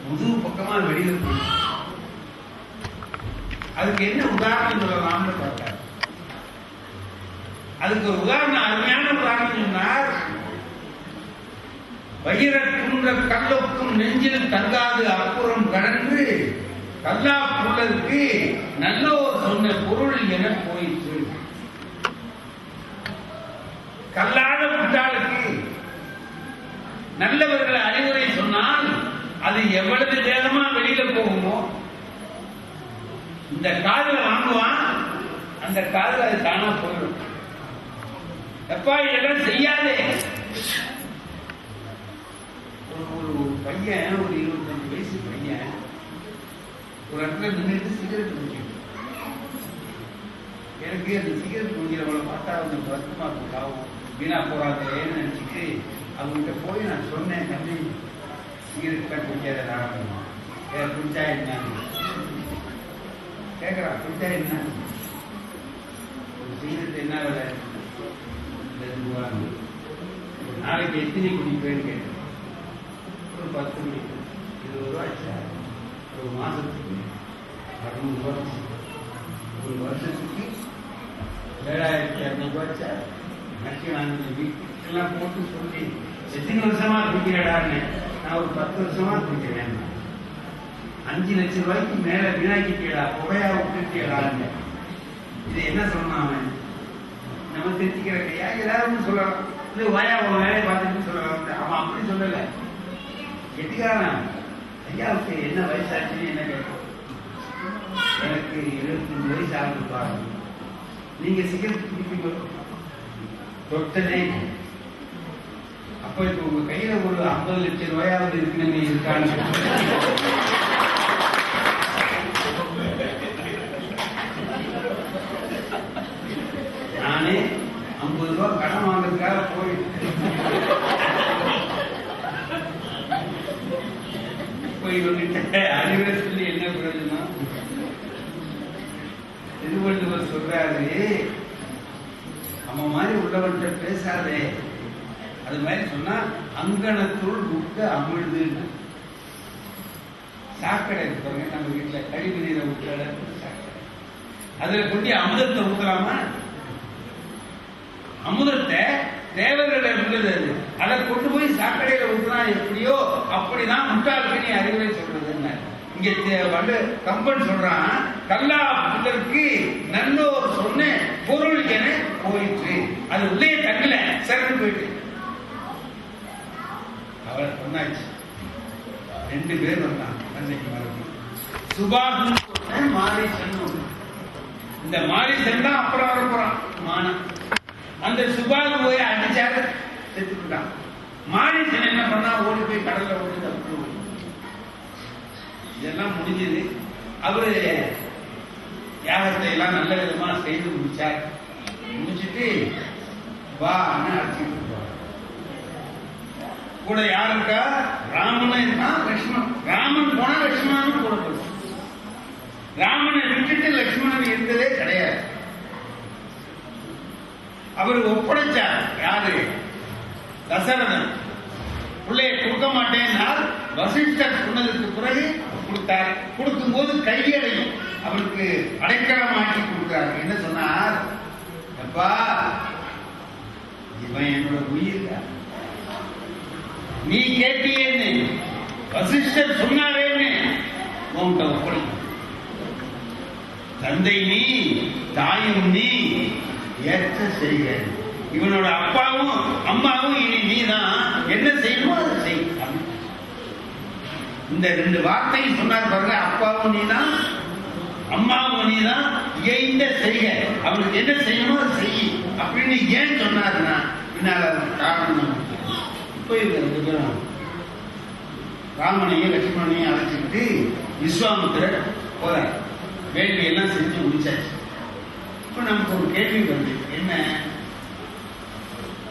முதுகு பக்கமா வெளியில போய். அதுக்கு என்ன உதாரணம் சொல்லலாம்னு பார்த்தார். அதுக்கு ஒரு உதாரணம், அருமையான உதாரணம் சொன்னார். வயிறக்குன்ற கல்லொக்கும் நெஞ்சில் தங்காது அப்புறம் கடந்து கல்லா புள்ளருக்கு நல்லோர் சொன்ன பொருள் என போயிற்று. கல்லாத புட்டாளுக்கு நல்லவர்கள் அறிவுரை சொன்னால் அது எவ்வளவு வேகமா வெளியில போகுமோ, இந்த காதுல வாங்குவான், அந்த காதுல அது தானா போயிடும். எப்பா இதெல்லாம் செய்யாதே. ஒரு பையன், ஒரு 25 வயசு பையன் ஒரு இடத்துல நின்றுட்டு சிகரெட் குடிக்கணும். எனக்கு அந்த சிகரெட் குடிக்கிறவங்களை பார்த்தா அவங்க வருத்தமா இருக்கும், வீணா போறாங்களேன்னு நினைச்சிட்டு அவங்ககிட்ட போய் நான் சொன்னேன், தம்பி சிகரெட் தான் குடிக்காத, குடிச்சா என்ன கேட்கறா, குடிச்சா என்ன, ஒரு சிகரெட் என்ன விலை, ஒரு நாளைக்கு எத்தனை குடிப்பேன்னு கேட்டேன். ஒரு 10 குடிப்பேன். 20 ரூபா ஆச்சா? ஒரு மாசத்துக்கு 600 ரூபா, ஒரு வருஷத்துக்கு 7,200 ரூபாச்சா? எனக்கு நான் வீட்டுக்கெல்லாம் போட்டு சொல்லி எத்தனை வருஷமா குடிக்கிறடான்னு, நான் ஒரு 10 வருஷமா குடிக்கிறேன். 5 லட்சம் ரூபாய்க்கு மேல வீணாக்கிட்டா, புகையா விட்டுட்டேடான்னு. இது என்ன சொன்னான்? நம்ம தெரிஞ்சுக்கிற கையா ஏதாவது சொல்லலாம், இல்லை வாயா உன் வேலையை பார்த்துட்டு சொல்லலாம். அவன் அப்படி சொல்லல, கெட்டிக்காரன். ஐயாவுக்கு என்ன வயசாச்சுன்னு என்ன கேட்கும்? எனக்கு 25 வயசு ஆகுது பாருங்க. நீங்க சிகரெட் குடிப்பீங்க தொட்டதே. அப்ப இப்ப உங்க கையில ஒரு 50 லட்சம் ரூபாயாவது இருக்குன்னு இருக்கான்னு நானே 50 ரூபாய் கடன் வாங்குறதுக்காக போயிட்டு இவங்கிட்ட அறிவுரை சொல்லி என்ன பிரயோஜனம்? திருவள்ளுவர் சொல்றாரு, அவன் மாதிரி உள்ளவன்கிட்ட பேசாதே. அது மாதிரி சொன்னா அங்கனத்துள் முக்க அமிழ்து. சாக்கடை இருப்பாங்க நம்ம வீட்டுல, கழிவு நீரை ஊற்ற சாக்கடை, அதுல கொண்டு அமுதத்தை ஊத்தலாமா? அமுதத்தை தேவர்கள் இருந்தது, அதை கொண்டு போய் சாக்கடையில ஊற்றினா எப்படியோ அப்படிதான் முட்டாளுக்கு நீ அறிவுரை சொல்றது. இங்க கம்பன் சொல்றான், கல்லா புள்ளருக்கு நல்லோர் சொன்ன பொருள் என போயிற்று. அது உள்ளே தங்கல, சரக்கு போயிட்டு அவர் சொன்னாச்சு. 2 பேர் வந்தான் தந்தைக்கு மறுபடியும். சுபாஷ் மாரிசன். இந்த மாரிசன் தான் அப்புறம் வர போறான் மானம். அந்த சுபாகு போய் அடிச்சாரு, செத்துட்டான். மாரிசன் என்ன பண்ணா? ஓடி போய் கடல்ல ஓடி தப்பு. இதெல்லாம் முடிஞ்சது. அவரு யாகத்தை எல்லாம் நல்ல விதமா செய்து முடிச்சார். முடிச்சுட்டு வா அடிச்சுட்டு கூட யார் இருக்கா? ராமன் இருக்கான், லட்சுமணன். ராமன் போனா லட்சுமணனும் கூட போகும். ராமனை விட்டுட்டு லட்சுமணன் செய்யாமல் இருந்ததே கிடையாது. அவர் ஒப்படைச்சார். யாரு? தசரதன். பிள்ளையை கொடுக்க மாட்டேன்னால் வசிஷ்டர் சொன்னதுக்கு பிறகு கொடுத்தார். கொடுக்கும் போது கையடையும் அவருக்கு அடைக்கலமாக்கி கொடுத்தார். என்ன சொன்னார்? அப்பா, இவன் என்னோட உயிர், நீ கேட்டியேன்னு வசிஷ்டர் சொன்னாரேன்னு உன்கிட்ட ஒப்படை. தந்தை நீ, தாயும் நீ, ஏற்ற செய்க. இவனோட அப்பாவும் அம்மாவும் இனி நீதான், என்ன செய்யணுமோ அதை செய். இந்த 2 வார்த்தையும் சொன்னார் பாருங்க. அப்பாவும் நீதான், அம்மாவும் நீதான், எந்த செய்க, அவனுக்கு என்ன செய்யணுமோ அதை செய் அப்படின்னு ஏன் சொன்னாருன்னா பின்னால காரணம். இப்போ இவங்க ராமனையும் லட்சுமணனையும் அழைச்சிக்கிட்டு விஸ்வாமித்திரர் போறார். வேள்வி எல்லாம் செஞ்சு முடிச்சாச்சு. இப்ப நமக்கு ஒரு கேள்வி வருது. என்ன?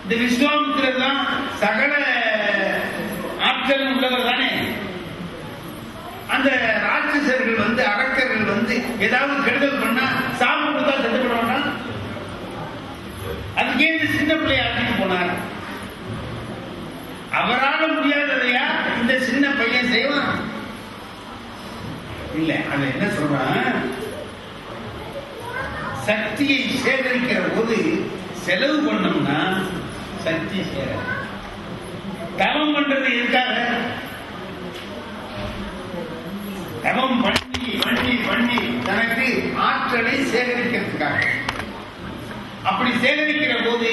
இந்த விஸ்வாமித்திரர் தான் சகல ஆட்கள் உள்ளவர் தானே. அந்த ராட்சசர்கள் வந்து, அரக்கர்கள் வந்து ஏதாவது கெடுதல் பண்ணா சாமி கொடுத்தா செத்து போடுவாங்க. அதுக்கு ஏன் சின்ன பிள்ளைய ஆக்கிட்டு போனார்? அவரால் முடியாததையா இந்த சின்ன பையன் செய்வான்? இல்ல, அது என்ன சொல்றான்? சக்தியை சேகரிக்கிற போது செலவு பண்ணோம்னா சக்தி சேர. தவம் பண்றது எதுக்காக? தவம் பண்ணி பண்ணி பண்ணி தனக்கு ஆற்றலை சேகரிக்கிறதுக்காக. அப்படி சேகரிக்கிற போது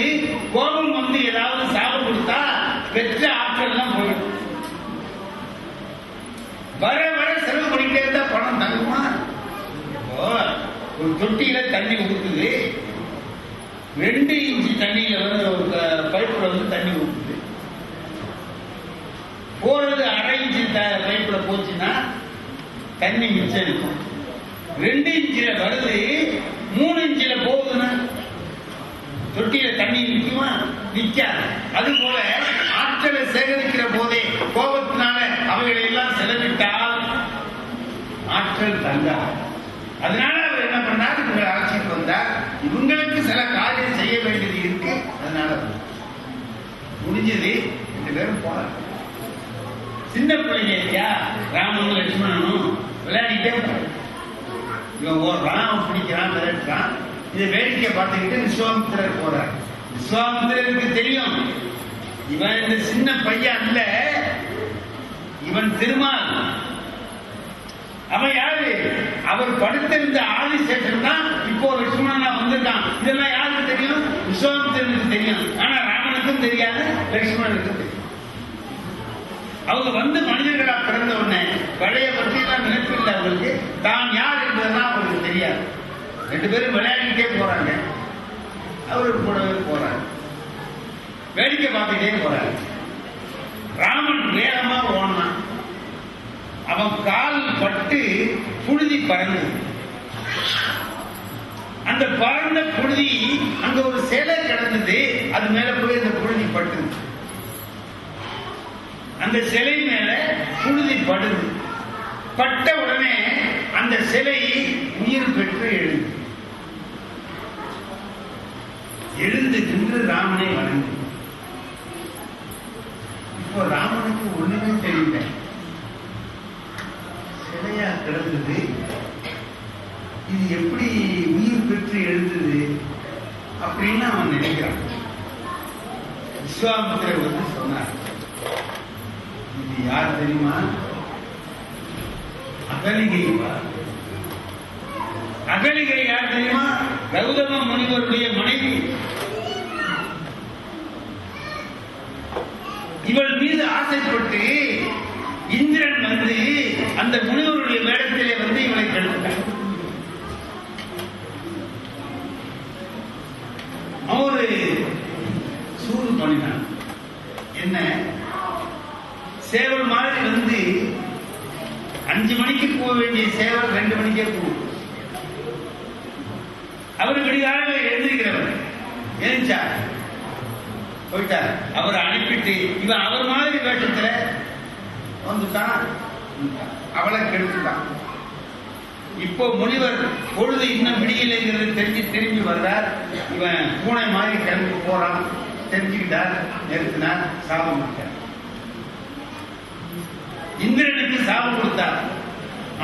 கோபம் வந்து ஏதாவது சாபம் கொடுத்தா பெற்ற ஆற்றல் எல்லாம் போயிடும். வர வர செலவு பண்ணிட்டே இருந்தா பணம் தங்குமா? ஒரு தொட்டியில தண்ணி ஊத்துது, 2 இன்ச்சு தண்ணியில வந்து ஒரு பைப்புல வந்து தண்ணி ஊத்துது. போறது 1/2 இன்ச்சு பைப்புல போச்சுன்னா தண்ணி மிச்சம் இருக்கும். 2 இன்ச்சில வருது, 3 இன்ச்சில போகுதுன்னா தொட்டியில தண்ணி நிற்குமா? நிற்காது. அது போல ஆற்றலை சேகரிக்கிற போதே கோபத்தினால அவைகளை எல்லாம் செலவிட்டால் ஆற்றல் தங்காது. அதனால அவர் என்ன பண்ணார்? இவங்களை அழைச்சிட்டு வந்தார். இவங்களுக்கு சில காரியம் செய்ய வேண்டியது இருக்கு. அதனால முடிஞ்சது. 2 பேரும் போனார். சின்ன பிள்ளைங்க இல்லையா, ராமனும் லட்சுமணனும் விளையாடிட்டே போறாங்க. இவன் ஓடுறான், அவன் பிடிக்கிறான், விளையாடுறான். இதை வேடிக்கை பார்த்துக்கிட்டு விஸ்வாமித்திரர் போறார். விஸ்வாமித்திரருக்கு தெரியும் இவன் இந்த சின்ன பையன் அல்ல, இவன் திருமால். அவன் யாரு? அவர் படுத்திருந்த ஆதிசேஷன் தான் இப்போ லட்சுமணனா வந்திருக்கான். இதெல்லாம் யாருக்கு தெரியும்? விஸ்வாமித்திரனுக்கு தெரியும். ஆனா ராமனுக்கும் தெரியாது, லட்சுமணனுக்கும் தெரியும். அவங்க வந்து மனிதர்களா பிறந்த உடனே பழைய பற்றியெல்லாம் நினைப்பில்லை அவங்களுக்கு. தான் யார் என்பதெல்லாம் அவங்களுக்கு தெரியாது. 2 பேரும் விளையாடிட்டே போறாங்க. அவரு கூடவே போறாரு, வேடிக்கை பார்த்துட்டே போறாரு. ராமன் வேகமா ஓடினான். அவன் கால் பட்டு புழுதி பறந்தது. அந்த பறந்த புழுதி அங்க ஒரு சிலை கிடந்தது. அது மேல போய் அந்த புழுதி பட்டுது. அந்த சிலை மேல புழுதி படுது. பட்ட உடனே அந்த சிலை உயிர் பெற்று எழுந்து நின்று ராமனை வணங்கி. இப்போ ராமனுக்கு ஒண்ணுமே தெரியல. சிலையா கிடந்தது, இது எப்படி உயிர் பெற்று எழுந்தது அப்படின்னு அவன் நினைக்கிறான். விஸ்வாமித்திரர் வந்து சொன்னார், இது யார் தெரியுமா? அகலிகை. அகலிகை யார் தெரியுமா? கௌதம முனிவருடைய மனைவி. இவள் மீது ஆசைப்பட்டு இந்திரன் வந்து அந்த முனிவருடைய வேடத்திலே வந்து இவளை கெடுத்தார். அவரு சூடு பண்ணினான். என்ன? சேவல் மாதிரி வந்து 5 மணிக்கு போக வேண்டிய சேவல் 2 மணிக்கே போகும். அவரு விடிகால எழுந்திருக்கிறவர் எழுந்தார், போயிட்டார். அவரை அனுப்பிட்டு இவன் அவர் மாதிரி வேஷத்துல வந்துட்டான். அவளை கெடுத்துட்டான். இப்போ முனிவர் பொழுது இன்னும் விடியலைங்கிறது தெரிஞ்சு திரும்பி வர்றார். இவன் பூனை மாதிரி கிளம்பி போறான். தெரிஞ்சுக்கிட்டார், நிறுத்தினார், சாபம் கொடுத்தார். இந்திரனுக்கு சாபம் கொடுத்தார்.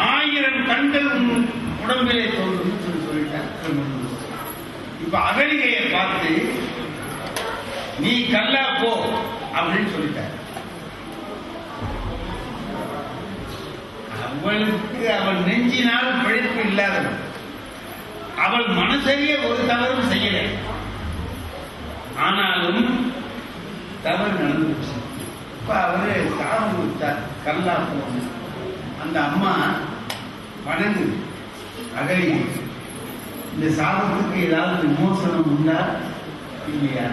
1000 கண்கள் உடம்பிலே தோன்றும் சொல்லிட்டார். இப்ப அகலிகையை பார்த்து நீ கல்லா போ அப்படின்னு சொல்லிட்டார். அவளுக்கு அவள் நெஞ்சினால் பிழைப்பு இல்லாதவள். அவள் மனசரிய ஒரு தவறும் செய்யலை. ஆனாலும் தவறு நடந்துச்சு. இப்ப அவரு சாபம் கொடுத்தார், கல்லா போன. அந்த அம்மா வணங்கு அகலிகை, இந்த சாபத்துக்கு ஏதாவது விமோசனம் உண்டா இல்லையா?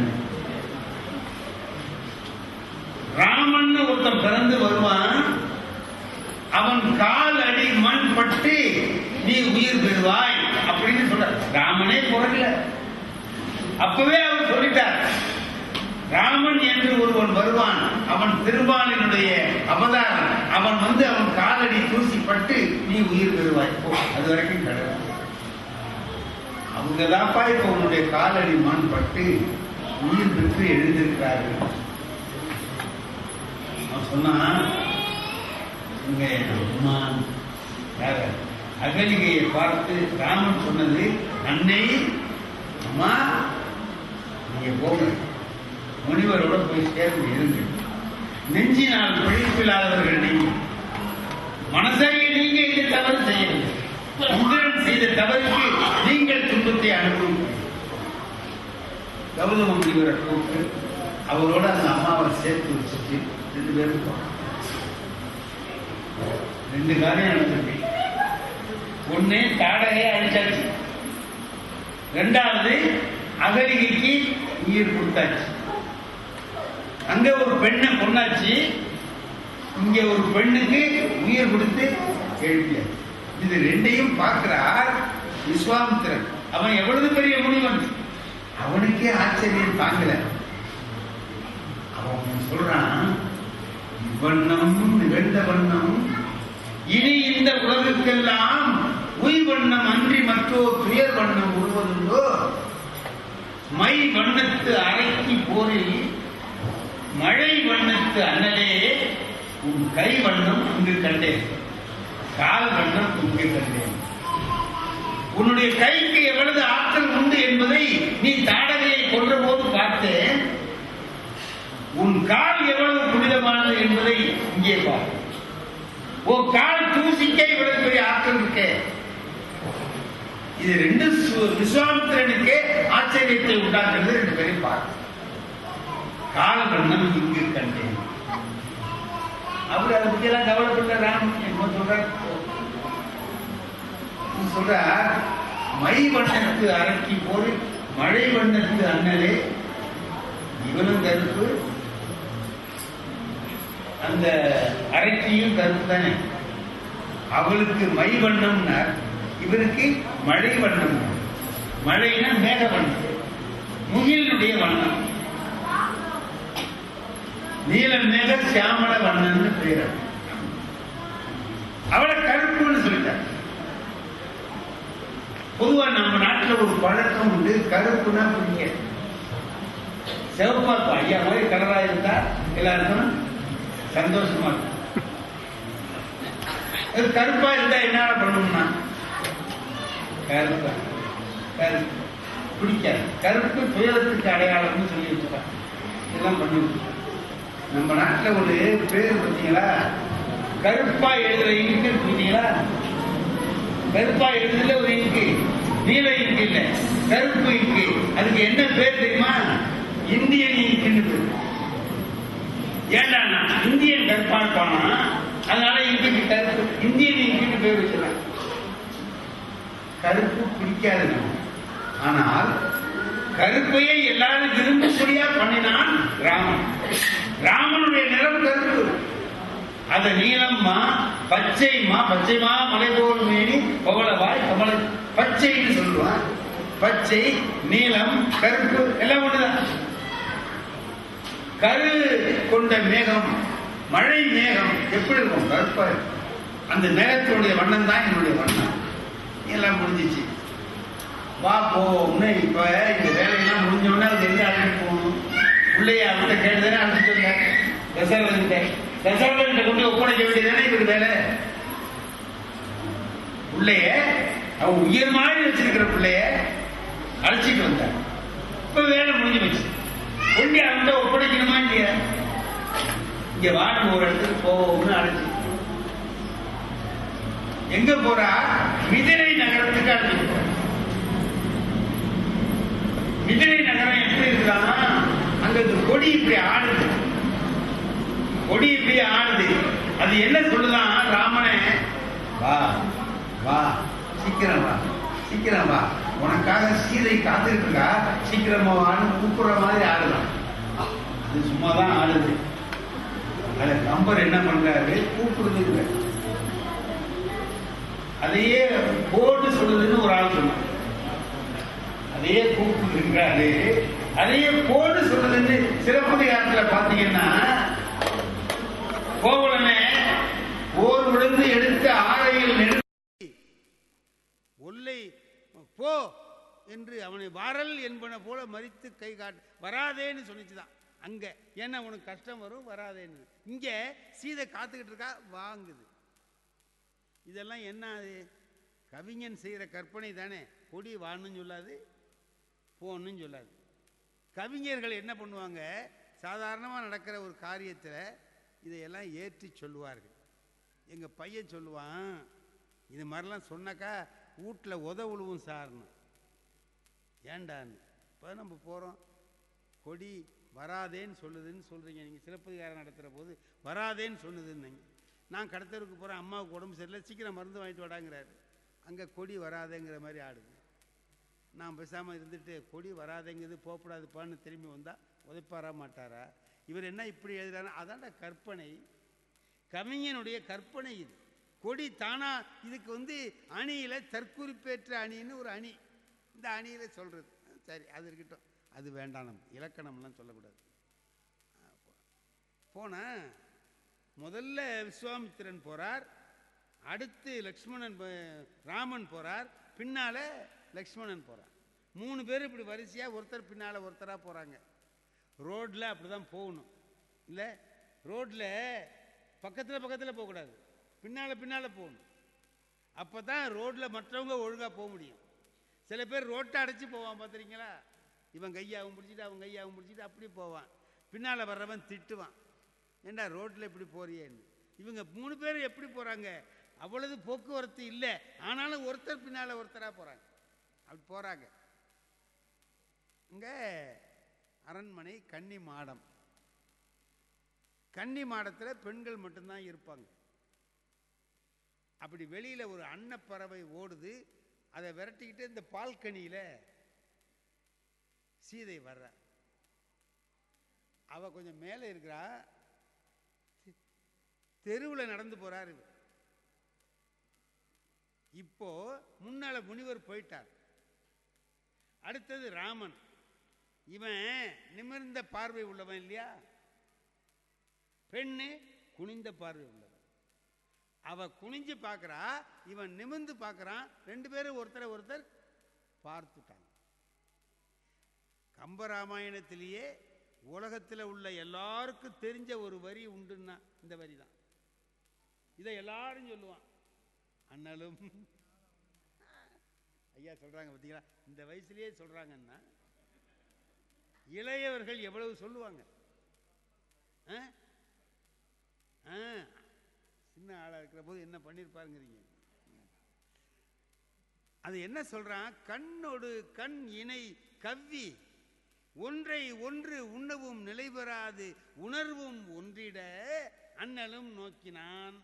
ராமன் ஒருத்தன் பிறந்து வருவான். அவன் கால் அடி மண் பட்டு நீ உயிர் பெறுவாய் அப்படின்னு சொல்ற. ராமனே பிறக்கல, அப்பவே அவர் சொல்லிட்டார், ராமன் என்று ஒருவன் வருவான், அவன் திருமாலினுடைய அவதாரம், அவன் வந்து அவன் காலடி தூசிப்பட்டு நீ உயிர் பெறுவாய். அது வரைக்கும் கிடையாது. அவங்கதான்ப்பா இப்ப உன்னுடைய காலடி மண் பட்டு உயிர் பெற்று எழுந்திருக்கிறார்கள். சொன்னா அகலிகையை பார்த்து ராமன் சொன்னது, அன்னை அம்மா நீங்க போங்க, முனிவரோட போய் சேர்ந்து இருங்க. நெஞ்சினால் பிழைப்பில்லாதவர்கள் நீங்க, மனசையை நீங்க இந்த தவறு செய்யவில்லை. இந்திரன் செய்த தவறுக்கு நீங்கள் துன்பத்தை அனுபவிப்பீர்கள். கௌதம முனிவரை கூப்பிட்டு அவரோட அந்த அம்மாவை சேர்த்து வச்சுட்டு 2 பேரும் போனாங்க. 2 காரியம் நடந்துருக்கு. ஒண்ணு தாடகையை அழிச்சாச்சு, 2வது அகலிகைக்கு உயிர் கொடுத்தாச்சு. அங்க ஒரு பெண்ணை கொண்டாச்சு, இங்க ஒரு பெண்ணுக்கு உயிர் கொடுத்து எழுப்பியாச்சு. இது 2ஐயும் பார்க்கிறார் விஸ்வாமித்திரன். அவன் எவ்வளவு பெரிய முனிவன், அவனுக்கே ஆச்சரியம் தாங்கல. அவன் சொல்றான், வண்ணம் நிகழ்ந்த வண்ணம் இனி இந்த உலகுக்கெல்லாம் உய் வண்ணம் அன்றி மற்றோர் துயர் வண்ணம் உருவதுண்டோ. மை வண்ணத்து அரைக்கி போரில் மழை வண்ணத்து அண்ணலே உன் கை வண்ணம் இங்கு கண்டேன், கால் வண்ணம் இங்கு கண்டேன். உன்னுடைய கைக்கு எவ்வளவு ஆற்றல் உண்டு என்பதை நீ தாடகையை கொன்ற போது பார்த்தேன். உன் கால் எவ்வளவு புனிதமானது என்பதை இங்கே பார். ஓ கால் தூசிக்கே இவ்வளவு பெரிய ஆற்றல் இருக்கே. இது 2 விஸ்வாமித்திரனுக்கே ஆச்சரியத்தை உண்டாக்குறது. 2 பேரையும் பார். கால வண்ணம் இங்கு கண்டேன். அவர் அதை பத்தி எல்லாம் கவலைப்பட்ட ராமன் என்ன சொல்றார், மை வண்ணத்து அரக்கி போது மழை வண்ணத்து அண்ணலே. இவனும் கருப்பு, அந்த அரக்கியும் கருப்பு தானே. அவளுக்கு மை வண்ணம்னா இவருக்கு மழை வண்ணம். மழைனா மேக வண்ணம், முகிலுடைய வண்ணம். நீல மேக சியாமல வண்ணம்னு பேர். அவளை கருப்புன்னு சொல்லிட்டார். பொதுவா நம்ம நாட்டில் ஒரு பழக்கம் உண்டு, கருப்புனா பிடிக்க. சிவப்பா ஐயா மாதிரி கலரா இருந்தா எல்லாருக்கும் சந்தோஷமா இருக்கும். கருப்பா இருந்தா என்ன பண்ணணும்னா கருப்பா கருப்பு பிடிக்காது. கருப்பு துயரத்துக்கு அடையாளம்னு சொல்லி வச்சுட்டாங்க. இதெல்லாம் பண்ணி நம்ம நாட்டில் ஒரு பேர் பார்த்தீங்களா, கருப்பா எழுதுற இங்கு பார்த்தீங்களா. கருப்பா எழுதுல ஒரு இங்கு, நீல இங்கு இல்ல, கருப்பு இங்கு. அதுக்கு என்ன பேர் தெரியுமா? இந்தியன் இங்குன்னு பேர். ஏண்டா இந்தியன் கருப்பா இருப்பானா, அதனால இங்கு கருப்பு இந்தியன் இங்குன்னு பேர் வச்சுறாங்க. கருப்பு பிடிக்காது. ஆனால் கருப்பையை எல்லாரும் விரும்பும்படியா பண்ணினான் ராமன். ராமனுடைய நிறம் கருப்பு. அத நீளம்மா பச்சைமா, பச்சைமா மலை போல் மேனி பவளவாய் கமல பச்சைன்னு சொல்லுவான். பச்சை, நீளம், கருப்பு எல்லாம் ஒண்ணுதான். கரு கொண்ட மேகம், மழை மேகம் எப்படி இருக்கும்? கருப்பா. அந்த மேகத்தினுடைய வண்ணம் தான் என்னுடைய வண்ணம். எல்லாம் முடிஞ்சிச்சு. வா போன்னு இப்ப இந்த வேலையெல்லாம் முடிஞ்சோடனே அது எங்க அழைச்சிட்டு போகணும்? பிள்ளைய அவர்கிட்ட கேட்டுதானே அழைச்சிட்டு வந்தாங்க. தசரதன் கொண்டு ஒப்படைக்க வேண்டியதானே இவருக்கு வேலை. பிள்ளைய அவன் உயிர் மாதிரி வச்சிருக்கிற பிள்ளைய அழைச்சிட்டு வந்தாங்க. இப்ப வேலை முடிஞ்சு வச்சு கொண்டு அவன்கிட்ட ஒப்படைக்கணுமா இல்லையா? இங்க வாங்க ஒரு இடத்துக்கு போவோம்னு அழைச்சி எங்க போறா? மிதிலை நகரத்துக்கு அழைச்சிட்டு போற. மிதிலை நகரம் எப்படி இருக்குன்னா, அங்க இந்த கொடி இப்படி ஆடுது, கொடி இப்படி ஆடுது. அது என்ன சொல்லுதான்? ராமனே வா வா, சீக்கிரம் வா, சீக்கிரம் வா, உனக்காக சீதை காத்துக்கிட்டு இருக்கா, சீக்கிரமா வான்னு கூப்பிடுற மாதிரி ஆடுதான். அது சும்மாதான் ஆடுது. அத நம்பர் என்ன பண்றாரு? கூப்பிடுது. அதையே போட்டு சொல்லுதுன்னு ஒரு ஆள் சொன்னார். அதையே கூப்பிடுறாரு, அதையே போட்டு சொல்லுதுன்னு சிறப்பதிகாரத்துல பாத்தீங்கன்னா, கோவலனை ஓர் விழுந்து எடுத்து ஆரையில் நிறுத்தி ஒல்லை போ என்று அவனை வரல் என்பன போல மறித்து கை காட்டு வராதேன்னு சொன்னிச்சுதான் அங்க. ஏன்னா உனக்கு கஷ்டம் வரும், வராதேன்னு. இங்க சீதை காத்துக்கிட்டு இருக்கா, வாங்குது. இதெல்லாம் என்ன? அது கவிஞன் செய்யற கற்பனை தானே. கொடி வான்னு சொல்லாது, போன்னு சொல்லாது. கவிஞர்கள் என்ன பண்ணுவாங்க? சாதாரணமாக நடக்கிற ஒரு காரியத்தில் இதையெல்லாம் ஏற்றி சொல்லுவார்கள். எங்கள் பையன் சொல்லுவான், இது மாதிரிலாம் சொன்னாக்கா வீட்டில் உதவுழுவும் சார்னு. ஏண்டான்னு. இப்போ நம்ம போகிறோம், கொடி வராதேன்னு சொல்லுதுன்னு சொல்கிறீங்க. நீங்கள் சிறப்பதிகாரம் நடத்துகிற போது வராதேன்னு சொல்லுதுன்னு. நான் கடத்தருக்கு போகிறேன், அம்மாவுக்கு உடம்பு சரியில்லை, சீக்கிரம் மருந்து வாங்கிட்டு வாடாங்கிறாரு. அங்கே கொடி வராதேங்கிற மாதிரி ஆடுது. நான் பேசாமல் இருந்துட்டு கொடி வராதேங்கிறது போகக்கூடாதுப்பான்னு திரும்பி வந்தால் உதைப்பாரா மாட்டாரா? இவர் என்ன இப்படி எழுதுறாரு? அதான்டா கற்பனை. கவிஞனுடைய கற்பனை இது. கொடி தானா இதுக்கு அணியில தற்குறிப்பேற்ற அணின்னு ஒரு அணி, இந்த அணியில சொல்றது. சரி, அது இருக்கட்டும், அது வேண்டாம். நம்ம இலக்கணம்லாம் சொல்லக்கூடாது. போன முதல்ல விஸ்வாமித்திரன் போறார், அடுத்து லக்ஷ்மணன் ராமன் போறார், பின்னால லக்ஷ்மணன் போறார். 3 பேர் இப்படி வரிசையா ஒருத்தர் பின்னால ஒருத்தரா போறாங்க. ரோட்ல அப்படிதான் போகணும். இல்ல ரோட்ல பக்கத்துல பக்கத்துல போக கூடாது, பின்னால பின்னால போகணும். அப்பதான் ரோட்ல மற்றவங்க ஒழுங்கா போக முடியும். சில பேர் ரோட்டை அடைச்சு போவான், பார்த்துறீங்களா? இவன் கையாவும் பிடிச்சிட்டு அவன் கையாவும் பிடிச்சிட்டு அப்படி போவான். பின்னால வர்றவன் திட்டுவான், ஏண்டா ரோட்ல இப்படி போறியேன்னு. இவங்க 3 பேர் எப்படி போறாங்க? அவ்வளவு போக்குவரத்து இல்லை, ஆனாலும் ஒருத்தர் பின்னால ஒருத்தரா போறாங்க. அப்படி போறாங்க. இங்க அரண்மனை கன்னி மாடம். கன்னி மாடத்தில் பெண்கள் மட்டும்தான் இருப்பாங்க. அப்படி வெளியில ஒரு அன்னப்பறவை ஓடுது, அதை விரட்டிக்கிட்டு இந்த பால்கனியில சீதை வர்ற. அவ கொஞ்சம் மேலே இருக்கிறா, தெருவில் நடந்து போறாரு. இப்போ முன்னால முனிவர் போயிட்டார். அடுத்தது ராமன். இவன் நிமிர்ந்த பார்வை உள்ளவன் இல்லையா, பெண்ணு குனிந்த பார்வை உள்ளவன். அவ குனிஞ்சு பார்க்கிறா, இவன் நிமிர்ந்து பார்க்கிறான். 2 பேரும் ஒருத்தரை ஒருத்தர் பார்த்துட்டாங்க. கம்பராமாயணத்திலேயே உலகத்தில் உள்ள எல்லாருக்கும் தெரிஞ்ச ஒரு வரி உண்டுன்னா இந்த வரி தான். இதை எல்லாரும் சொல்லுவான். அண்ணலும் ஐயா சொல்றாங்க, பார்த்தீங்களா? இந்த வயசுலயே சொல்றாங்கன்னா இளையவர்கள் எவ்வளவு சொல்லுவாங்க. சின்ன ஆளா இருக்கிற போது என்ன பண்ணிருப்பாருங்கிறீங்க. அது என்ன சொல்றான்? கண்ணோடு கண் இணை கவ்வி ஒன்றை ஒன்று உண்ணவும் நிலைபெறாது உணர்வும் ஒன்றிட அண்ணலும் நோக்கினான்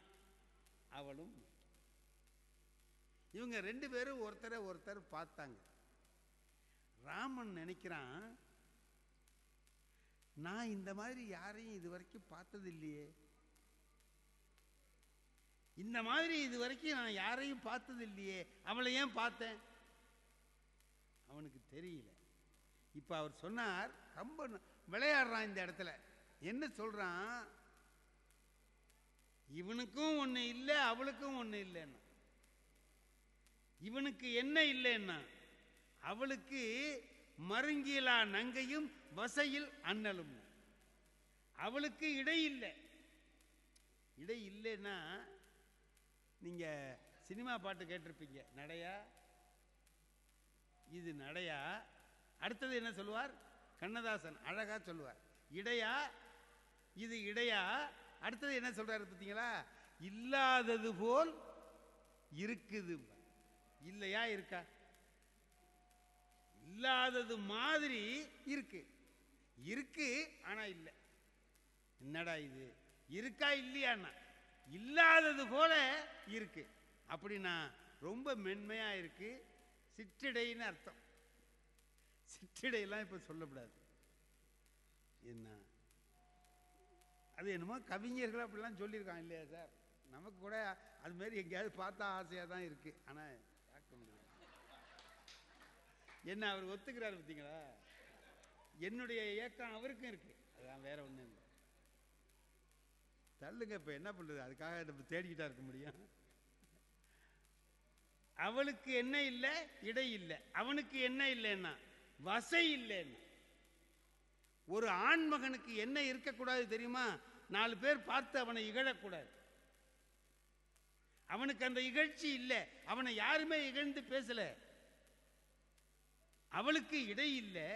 அவளும். இவங்க 2 பேரும் ஒருத்தரை ஒருத்தர் பார்த்தாங்க. ராமன் நினைக்கிறான், நான் இந்த மாதிரி யாரையும் இது வரைக்கும் பார்த்தது இல்லையே, இந்த மாதிரி இது வரைக்கும் நான் யாரையும் பார்த்தது இல்லையே, அவளை ஏன் பார்த்தேன்? அவனுக்கு தெரியல. இப்ப அவர் சொன்னார், கம்பன் விளையாடுறான் இந்த இடத்துல. என்ன சொல்றான்? இவனுக்கும் ஒண்ணு இல்லை, அவளுக்கும் ஒண்ணு இல்லைன்னு. இவனுக்கு என்ன இல்லைன்னா அவளுக்கு மருங்கிலா நங்கையும் வசையில் அண்ணலும். அவளுக்கு இடை இல்லை. இடை இல்லைன்னா நீங்க சினிமா பாட்டு கேட்டிருப்பீங்க, நடையா இது நடையா. அடுத்தது என்ன சொல்லுவார் கண்ணதாசன், அழகா சொல்லுவார், இடையா இது இடையா. அடுத்தது என்ன சொல்றாரு பார்த்தீங்களா, இல்லாதது போல் இருக்குது. இல்லையா இருக்கா? இல்லாதது மாதிரி இருக்கு, இருக்கு ஆனா இல்லை. என்னடா இது, இருக்கா இல்லையான்னா இல்லாதது போல இருக்கு. அப்படின்னா ரொம்ப மென்மையா இருக்கு, சிற்றிடைன்னு அர்த்தம். சிற்றிடையெல்லாம் இப்ப சொல்லக்கூடாது. என்ன அது என்னமோ கவிஞர்கள் அப்படிலாம் சொல்லியிருக்காங்க இல்லையா சார்? நமக்கு கூட அது மாதிரி எங்கேயாவது பார்த்தா ஆசையாக தான் இருக்கு, ஆனால் பார்க்க முடியாது. என்ன அவர் ஒத்துக்கிறாரு பார்த்தீங்களா? என்னுடைய இயக்கம் அவருக்கும் இருக்கு, அதுதான், வேற ஒன்றும் இல்லை. தள்ளுங்க, இப்போ என்ன பண்ணுறது, அதுக்காக நம்ம தேடிக்கிட்டா இருக்க முடியும். அவளுக்கு என்ன இல்லை, இடை இல்லை. அவனுக்கு என்ன இல்லைன்னா வசை இல்லைன்னா. ஒரு ஆண்மகனுக்கு என்ன இருக்கக்கூடாது தெரியுமா? 4 பேர் பார்த்து அவனை இகழக்கூடாது. அவனுக்கு அந்த இகழ்ச்சி இல்லை, அவனை யாருமே இகழ்ந்து பேசல. அவளுக்கு இடை இல்லை,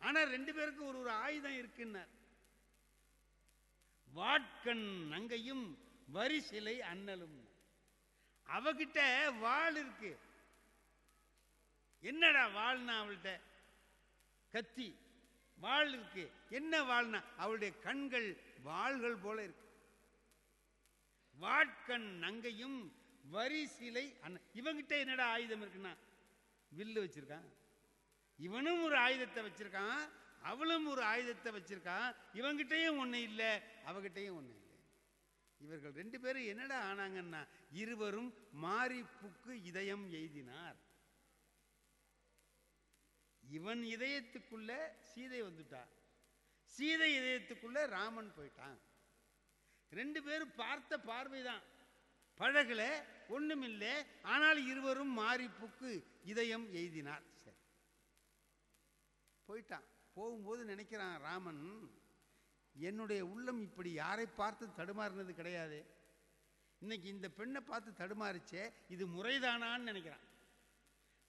ஆனா 2 பேருக்கு ஒரு ஆயுதம் இருக்குன்னார். வாட்கண் நங்கையும் வரி சிலை அண்ணலும். அவகிட்ட வாள் இருக்கு. என்னடா வாள்னா? அவள்கிட்ட கத்தி வாள் இருக்கு. என்ன வாள்னா அவளுடைய கண்கள் வாள்கள் போல இருக்கு. வாட்கண் நங்கையும் வரி சிலை அண்ணன். இவங்கிட்ட என்னடா ஆயுதம் இருக்குன்னா வில்லு வச்சிருக்கான். இவனும் ஒரு ஆயுதத்தை வச்சிருக்கான், அவளும் ஒரு ஆயுதத்தை வச்சிருக்கான். இவங்கிட்டையும் ஒண்ணு இல்லை, அவகிட்டையும் ஒண்ணு இல்லை. இவர்கள் 2 பேரும் என்னடா ஆனாங்கன்னா இருவரும் மாறி புக்கு இதயம் எய்தினார். இவன் இதயத்துக்குள்ள சீதை வந்துட்டா, சீதை இதயத்துக்குள்ள ராமன் போயிட்டான். 2 பேரும் பார்த்த பார்வைதான், பழகல, ஒண்ணுமில்லை. ஆனால் இருவரும் மாறி புக்கு இதயம் எய்தினார். சரி, போயிட்டான். போகும்போது நினைக்கிறான் ராமன், என்னுடைய உள்ளம் இப்படி யாரை பார்த்து தடுமாறினது கிடையாது. இன்னைக்கு இந்த பெண்ணை பார்த்து தடுமாறிச்சே, இது முறைதானான்னு நினைக்கிறான்.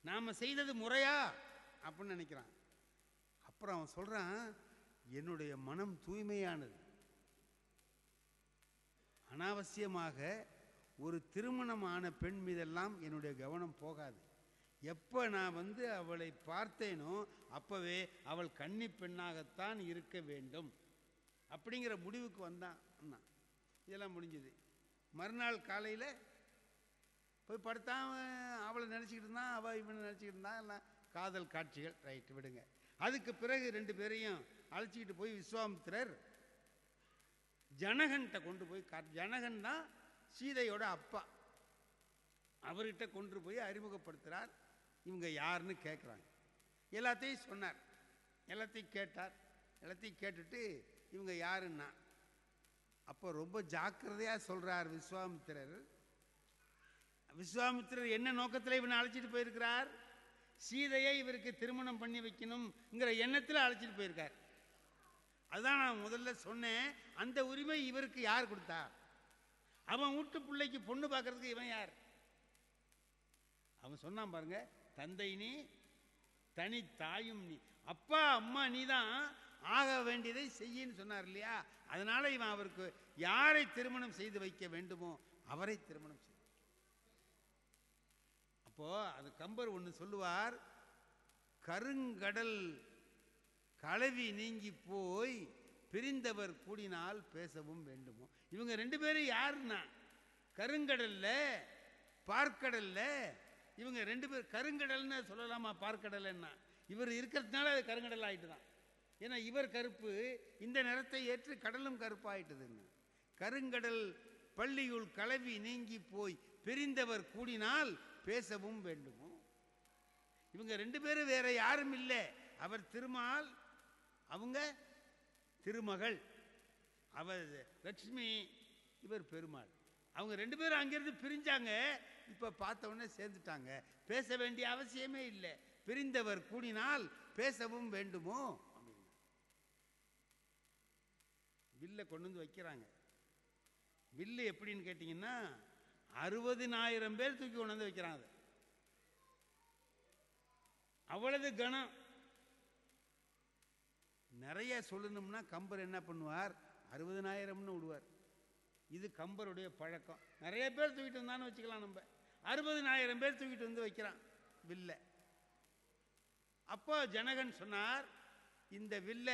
நாம செய்தது முறையா அப்படின்னு நினைக்கிறான். அப்புறம் அவன் சொல்றான், என்னுடைய மனம் தூய்மையானது. அனாவசியமாக ஒரு திருமணமான பெண் மீதெல்லாம் என்னுடைய கவனம் போகாது. எப்போ நான் அவளை பார்த்தேனோ அப்பவே அவள் கன்னி பெண்ணாகத்தான் இருக்க வேண்டும் அப்படிங்கிற முடிவுக்கு வந்தான். இதெல்லாம் முடிஞ்சது. மறுநாள் காலையில் போய் படுத்தான். அவளை நினச்சிக்கிட்டு இருந்தான், அவள் இவனை நினச்சிக்கிட்டு இருந்தான். எல்லாம் காதல் காட்சிகள், ரைட்டு, விடுங்க. அதுக்கு பிறகு 2 பேரையும் அழைச்சிக்கிட்டு போய் விஸ்வாமித்திரர் ஜனகன்கிட்ட கொண்டு போய் ஜனகன் தான் சீதையோட அப்பா. அவர்கிட்ட கொண்டு போய் அறிமுகப்படுத்துகிறார். இவங்க யாருன்னு கேட்குறாங்க. எல்லாத்தையும் சொன்னார், எல்லாத்தையும் கேட்டார். எல்லாத்தையும் கேட்டுட்டு இவங்க யாருன்னா, அப்போ ரொம்ப ஜாக்கிரதையாக சொல்கிறார் விஸ்வாமித்திரர். விஸ்வாமித்திரர் என்ன நோக்கத்தில் இவனை அழைச்சிட்டு போயிருக்கிறார்? சீதையை இவருக்கு திருமணம் பண்ணி வைக்கணுங்கிற எண்ணத்தில் அழைச்சிட்டு போயிருக்கார். அதுதான் நான் முதல்ல சொன்னேன். அந்த உரிமை இவருக்கு யார் கொடுத்தா? அவன் வீட்டு பிள்ளைக்கு பொண்ணு பார்க்கறதுக்கு இவன் யார்? அவன் சொன்னான் பாருங்க, தந்தை நீ, தனி தாயும் நீ, அப்பா அம்மா நீ தான், ஆக வேண்டியதை செய்யின்னு சொன்னார் இல்லையா? அதனால இவன் அவருக்கு யாரை திருமணம் செய்து வைக்க வேண்டுமோ அவரை திருமணம் செய்ய. அப்போ அது கம்பர் ஒன்று சொல்லுவார், கருங்கடல் கலவி நீங்கி போய் பிரிந்தவர் கூடினால் பேசவும் வேண்டுமோ. இவங்க 2 பேரும் யாருன்னா கருங்கடல்ல பார்க்கடல்ல இவங்க 2 பேர். கருங்கடல்னு சொல்லலாமா பார்க்கடல்னா? இவர் இருக்கிறதுனால அது கருங்கடல் ஆயிட்டு தான். ஏன்னா இவர் கருப்பு, இந்த நிறத்தை ஏற்று கடலும் கருப்பு ஆயிட்டுதுன்னு. கருங்கடல் பள்ளியுள் கலவி நீங்கி போய் பிரிந்தவர் கூடினால் பேசவும் வேண்டுமோ. இவங்க 2 பேரும் வேற யாரும் இல்லை. அவர் திருமால், அவங்க திருமகள். அவர் லட்சுமி, இவர் பெருமாள். அவங்க 2 பேரும் அங்கிருந்து பிரிஞ்சாங்க. இப்போ பார்த்த உடனே சேர்ந்துட்டாங்க. பேச வேண்டிய அவசியமே இல்லை. பிரிந்தவர் கூடினால் பேசவும் வேண்டுமோ அப்படின்னு வில்லை கொண்டு வந்து வைக்கிறாங்க. வில்லு எப்படின்னு கேட்டிங்கன்னா 60,000 பேர் தூக்கி கொண்டு வந்து வைக்கிறாங்க. அவ்வளவு கனம். நிறைய சொல்லணும்னா கம்பர் என்ன பண்ணுவார், 60,000ன்னு விடுவார். இது கம்பருடைய பழக்கம். நிறைய பேர் தூக்கிட்டு வந்தான்னு வச்சுக்கலாம். நம்ம 60,000 பேர் தூக்கிட்டு வந்து வைக்கிறான் வில்ல. அப்போ ஜனகன் சொன்னார், இந்த வில்ல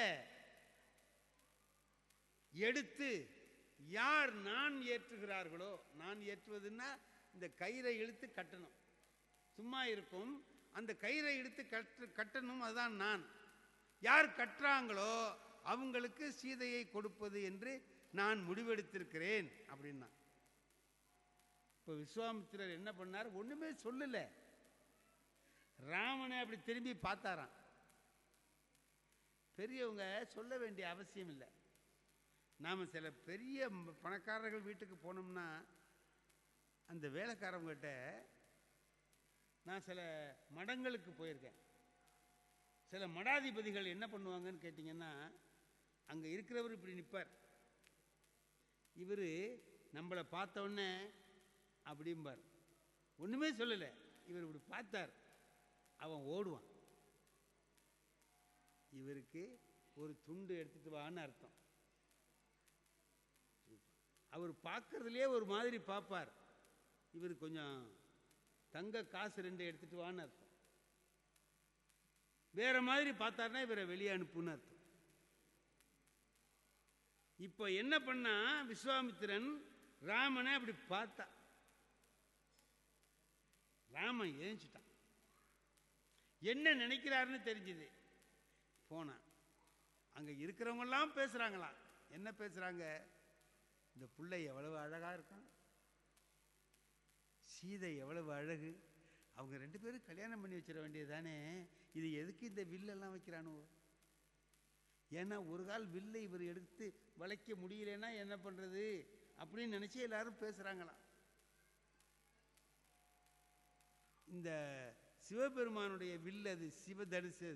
எடுத்து யார் நான் ஏற்றுகிறார்களோ, நான் ஏற்றுவதுன்னா இந்த கயிறை இழுத்து கட்டணும், சும்மா இருக்கும் அந்த கயிறை இழுத்து கட்டணும், அதுதான் நான். யார் கட்டுறாங்களோ அவங்களுக்கு சீதையை கொடுப்பது என்று நான் முடிவெடுத்திருக்கிறேன் அப்படின்னா. இப்போ விஸ்வாமித்திரர் என்ன பண்ணார், ஒண்ணுமே சொல்லல. ராமனை அப்படி திரும்பி பார்த்தாராம். பெரியவங்க சொல்ல வேண்டிய அவசியம் இல்லை. நாம் சில பெரிய பணக்காரர்கள் வீட்டுக்கு போனோம்னா அந்த வேலைக்காரவங்கிட்ட, நான் சில மடங்களுக்கு போயிருக்கேன். சில மடாதிபதிகள் என்ன பண்ணுவாங்கன்னு கேட்டிங்கன்னா, அங்கே இருக்கிறவர் இப்படி நிற்பார். இவர் நம்மளை பார்த்த உடனே அப்படிம்பார், ஒன்றுமே சொல்லலை. இவர் இப்படி பார்த்தார், அவன் ஓடுவான். இவருக்கு ஒரு துண்டு எடுத்துட்டு வான்னு அர்த்தம். அவர் பார்க்கறதுலே ஒரு மாதிரி பார்ப்பார். இவர் கொஞ்சம் தங்க காசு 2 எடுத்துட்டு வான்னு அர்த்தம். வேற மாதிரி பார்த்தார்னா இவரை வெளியே அனுப்புன்னு அர்த்தம். இப்போ என்ன பண்ணா விஸ்வாமித்திரன் ராமனை அப்படி பார்த்தா, ராமன் ஏஞ்சிட்டான். என்ன நினைக்கிறாருன்னு தெரிஞ்சது. போனான். அங்க இருக்கிறவங்கெல்லாம் பேசுறாங்களாம். என்ன பேசுறாங்க, இந்த பிள்ளை எவ்வளவு அழகா இருக்கான், சீதை எவ்வளவு அழகு, அவங்க 2 பேரும் கல்யாணம் பண்ணி வச்சிட வேண்டியதுதானே, இது எதுக்கு இந்த வில்லெல்லாம் வைக்கிறானோ. ஏன்னா ஒரு கால் வில்லை இவர் எடுத்து வளைக்க முடியலன்னா என்ன பண்றது அப்படின்னு நினைச்சு எல்லாரும் பேசுறாங்களாம். இந்த சிவபெருமானுடைய வில், அது சிவதனுசு,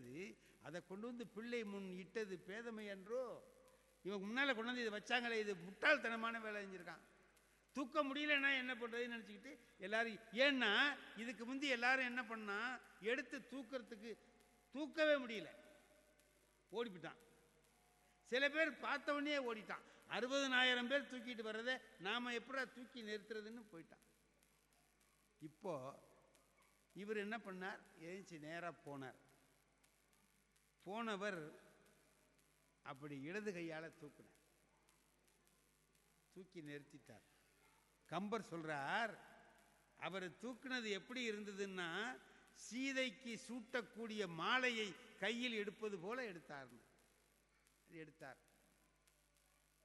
அதை கொண்டு வந்து பிள்ளை முன் இட்டது பேதமை என்றோ. இவங்க முன்னால கொண்டு வந்து இதை வச்சாங்களே, இது முட்டாள்தனமான வேலை செஞ்சிருக்கான். தூக்க முடியலன்னா என்ன பண்றதுன்னு நினைச்சுக்கிட்டு எல்லாரும், ஏன்னா இதுக்கு முந்தி எல்லாரும் என்ன பண்ணா, எடுத்து தூக்கிறதுக்கு தூக்கவே முடியல, ஓடிவிட்டான். சில பேர் பார்த்த உடனே ஓடிட்டான். 60,000 பேர் தூக்கிட்டு வர்றதை நாம எப்படி தூக்கி நிறுத்துறதுன்னு போயிட்டான். இப்போ இவர் என்ன பண்ணார், எழுச்சி நேரா போனார். போனவர் அப்படி இடது கையால தூக்கினார், தூக்கி நிறுத்திட்டார். கம்பர் சொல்றார், அவர் தூக்கினது எப்படி இருந்ததுன்னா, சீதைக்கு சூட்டக்கூடிய மாலையை கையில் எடுப்பது போல எடுத்தார்.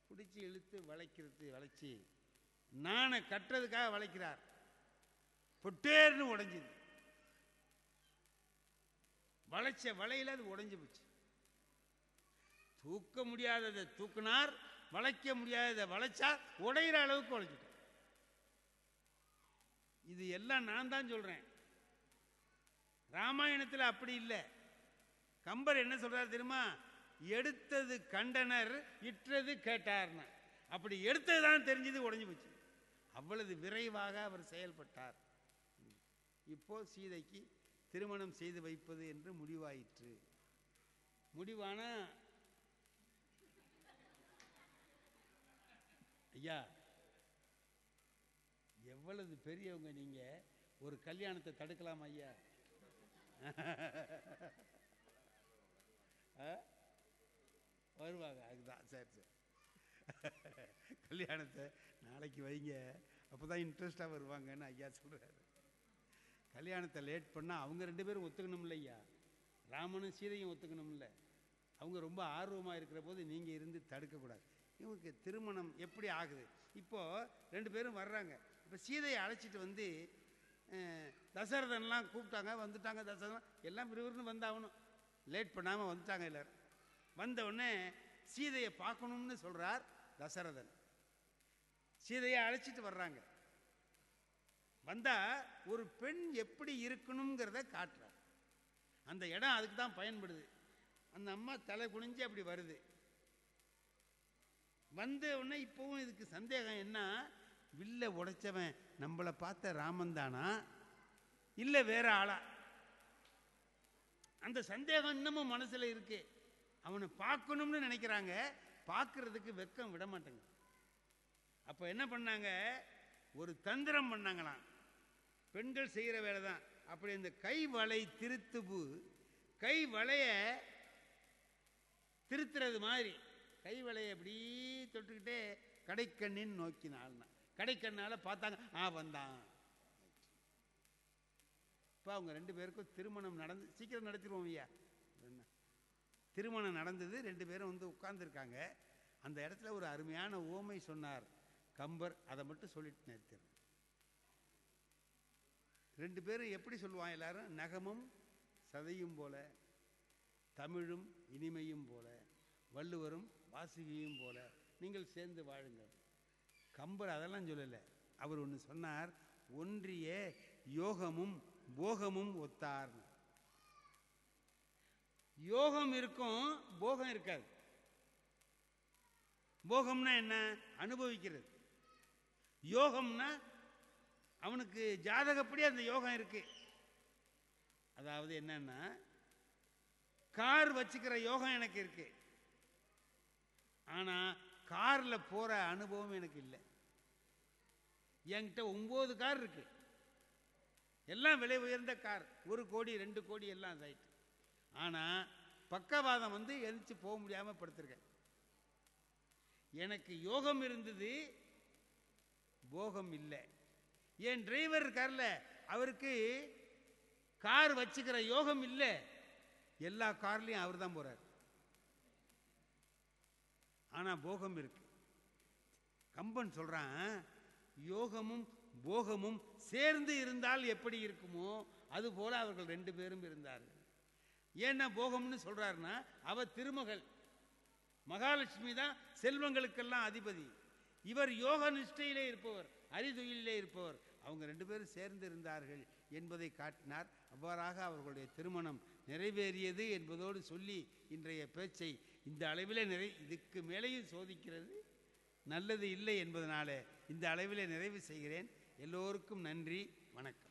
பிடிச்சி இழுத்து வளைச்சி நானை கட்டுறதுக்காக வளைக்கிறார். பொட்டேர்னு உடைஞ்சுது. வளைச்ச வளையில அது உடைஞ்சு போச்சு. தூக்க முடியாததை தூக்கினார், வளைக்க முடியாததை வளைச்சா உடையிற அளவுக்கு உடைச்சிட்டார். இது எல்லாம் நான் தான் சொல்றேன். ராமாயணத்தில் அப்படி இல்லை. கம்பர் என்ன சொல்றார் தெரியுமா, எடுத்தது கண்டனர், இற்றது கேட்டார்னா. அப்படி எடுத்ததுதான் தெரிஞ்சது, உடைஞ்சு போச்சு. அவ்வளவு விரைவாக அவர் செயல்பட்டார். இப்போ சீதைக்கு திருமணம் செய்து வைப்பது என்று முடிவாயிற்று. முடிவான ஐயா, எவ்வளவு பெரியவங்க நீங்க, ஒரு கல்யாணத்தை தடுக்கலாம் ஐயா? வருவாங்க, அதுதான். சரி கல்யாணத்தை நாளைக்கு வைங்க, அப்போதான் இன்ட்ரெஸ்டாக வருவாங்கன்னு ஐயா சொல்றாரு. கல்யாணத்தை லேட் பண்ணால் அவங்க 2 பேரும் ஒத்துக்கணும்ல ஐயா, ராமனும் சீதையும் ஒத்துக்கணும்ல. அவங்க ரொம்ப ஆர்வமாக இருக்கிற போது நீங்கள் இருந்து தடுக்கக்கூடாது. இவங்களுக்கு திருமணம் எப்படி ஆகுது, இப்போது 2 பேரும் வர்றாங்க. இப்போ சீதையை அழைச்சிட்டு வந்து தசரதன்லாம் கூப்பிட்டாங்க, வந்துட்டாங்க. தசரதன் எல்லாம் விறுவிறுன்னு வந்தாகணும், லேட் பண்ணாமல் வந்துட்டாங்க எல்லாரும். வந்த உடனே சீதையை பார்க்கணும்னு சொல்றார் தசரதன். சீதையை அழைச்சிட்டு வர்றாங்க. வந்தா ஒரு பெண் எப்படி இருக்கணுங்கிறத காட்டுறார். அந்த இடம் அதுக்கு தான் பயன்படுது. அந்த அம்மா தலை குனிஞ்சு அப்படி வருது. வந்த உடனே இப்பவும் இதுக்கு சந்தேகம் என்ன, வில்ல உடைச்சவன் நம்மளை பார்த்த ராமன் தானா இல்லை வேற ஆளா? அந்த சந்தேகம் இன்னமும் மனசுல இருக்கு. அவனை பார்க்கணும்னு நினைக்கிறாங்க, பார்க்கறதுக்கு வெக்கம் விட மாட்டேங்க. அப்ப என்ன பண்ணாங்க, ஒரு தந்திரம் பண்ணாங்களாம். பெண்கள் செய்கிற வேலை தான். அப்படி இந்த கை வளை திருத்துபு, கை வளைய திருத்துறது மாதிரி கை வளைய அப்படி தொட்டுக்கிட்டே கடைக்கண்ணின் நோக்கினாள்னா, கடைக்கண்ணால பார்த்தாங்க, வந்தான். இப்போ அவங்க 2 பேருக்கும் திருமணம் நடந்து, சீக்கிரம் நடத்திடுவோம் ஐயா. திருமணம் நடந்தது. 2 பேரும் வந்து உட்கார்ந்துருக்காங்க. அந்த இடத்துல ஒரு அருமையான ஓமை சொன்னார் கம்பர். அதை மட்டும் சொல்லிட்டு நிறுத்திடுறேன். 2 பேரும் எப்படி சொல்லுவான் எல்லாரும், நகமும் சதையும் போல, தமிழும் இனிமையும் போல, வள்ளுவரும் வாசுகியும் போல நீங்கள் சேர்ந்து வாழுங்கள். கம்பர் அதெல்லாம் சொல்லலை. அவர் ஒன்று சொன்னார், ஒன்றிய யோகமும் போகமும் ஒத்தார். யோகம் இருக்கும், போகம் இருக்காது. போகம்னா என்ன, அனுபவிக்கிறது. யோகம்னா அவனுக்கு ஜாதகப்படி அந்த யோகம் இருக்கு. அதாவது என்னன்னா, கார் வச்சுக்கிற யோகம் எனக்கு இருக்கு, ஆனா கார்ல போற அனுபவம் எனக்கு இல்லை. என்கிட்ட 9 கார் இருக்கு, எல்லாம் விலை உயர்ந்த கார், 1 கோடி 2 கோடி எல்லாம் ரைட். ஆனா பக்கவாதம் வந்து எதிர்த்து போக முடியாம படுத்திருக்கேன். எனக்கு யோகம் இருந்தது, போகம் இல்லை. என் டிரைவர் இருக்கார்ல, அவருக்கு கார் வச்சுக்கிற யோகம் இல்லை, எல்லா கார்லையும் அவர் தான் போறார், ஆனா போகம் இருக்கு. கம்பன் சொல்றான், யோகமும் போகமும் சேர்ந்து இருந்தால் எப்படி இருக்குமோ அது போல அவர்கள் 2 பேரும் இருந்தார்கள். ஏன்னா போகம்னு சொல்றாருன்னா, அவ திருமகள் மகாலட்சுமி தான் செல்வங்களுக்கெல்லாம் அதிபதி. இவர் யோக நிஷ்டையிலே இருப்பவர், அறிதுயிலே இருப்பவர். அவங்க 2 பேரும் சேர்ந்து இருந்தார்கள் என்பதை காட்டினார். அவ்வாறாக அவர்களுடைய திருமணம் நிறைவேறியது என்பதோடு சொல்லி இன்றைய பேச்சை இந்த அளவிலே இதுக்கு மேலேயும் சோதிக்கிறது நல்லது இல்லை என்பதனால இந்த அளவிலே நிறைவு செய்கிறேன். எல்லோருக்கும் நன்றி, வணக்கம்.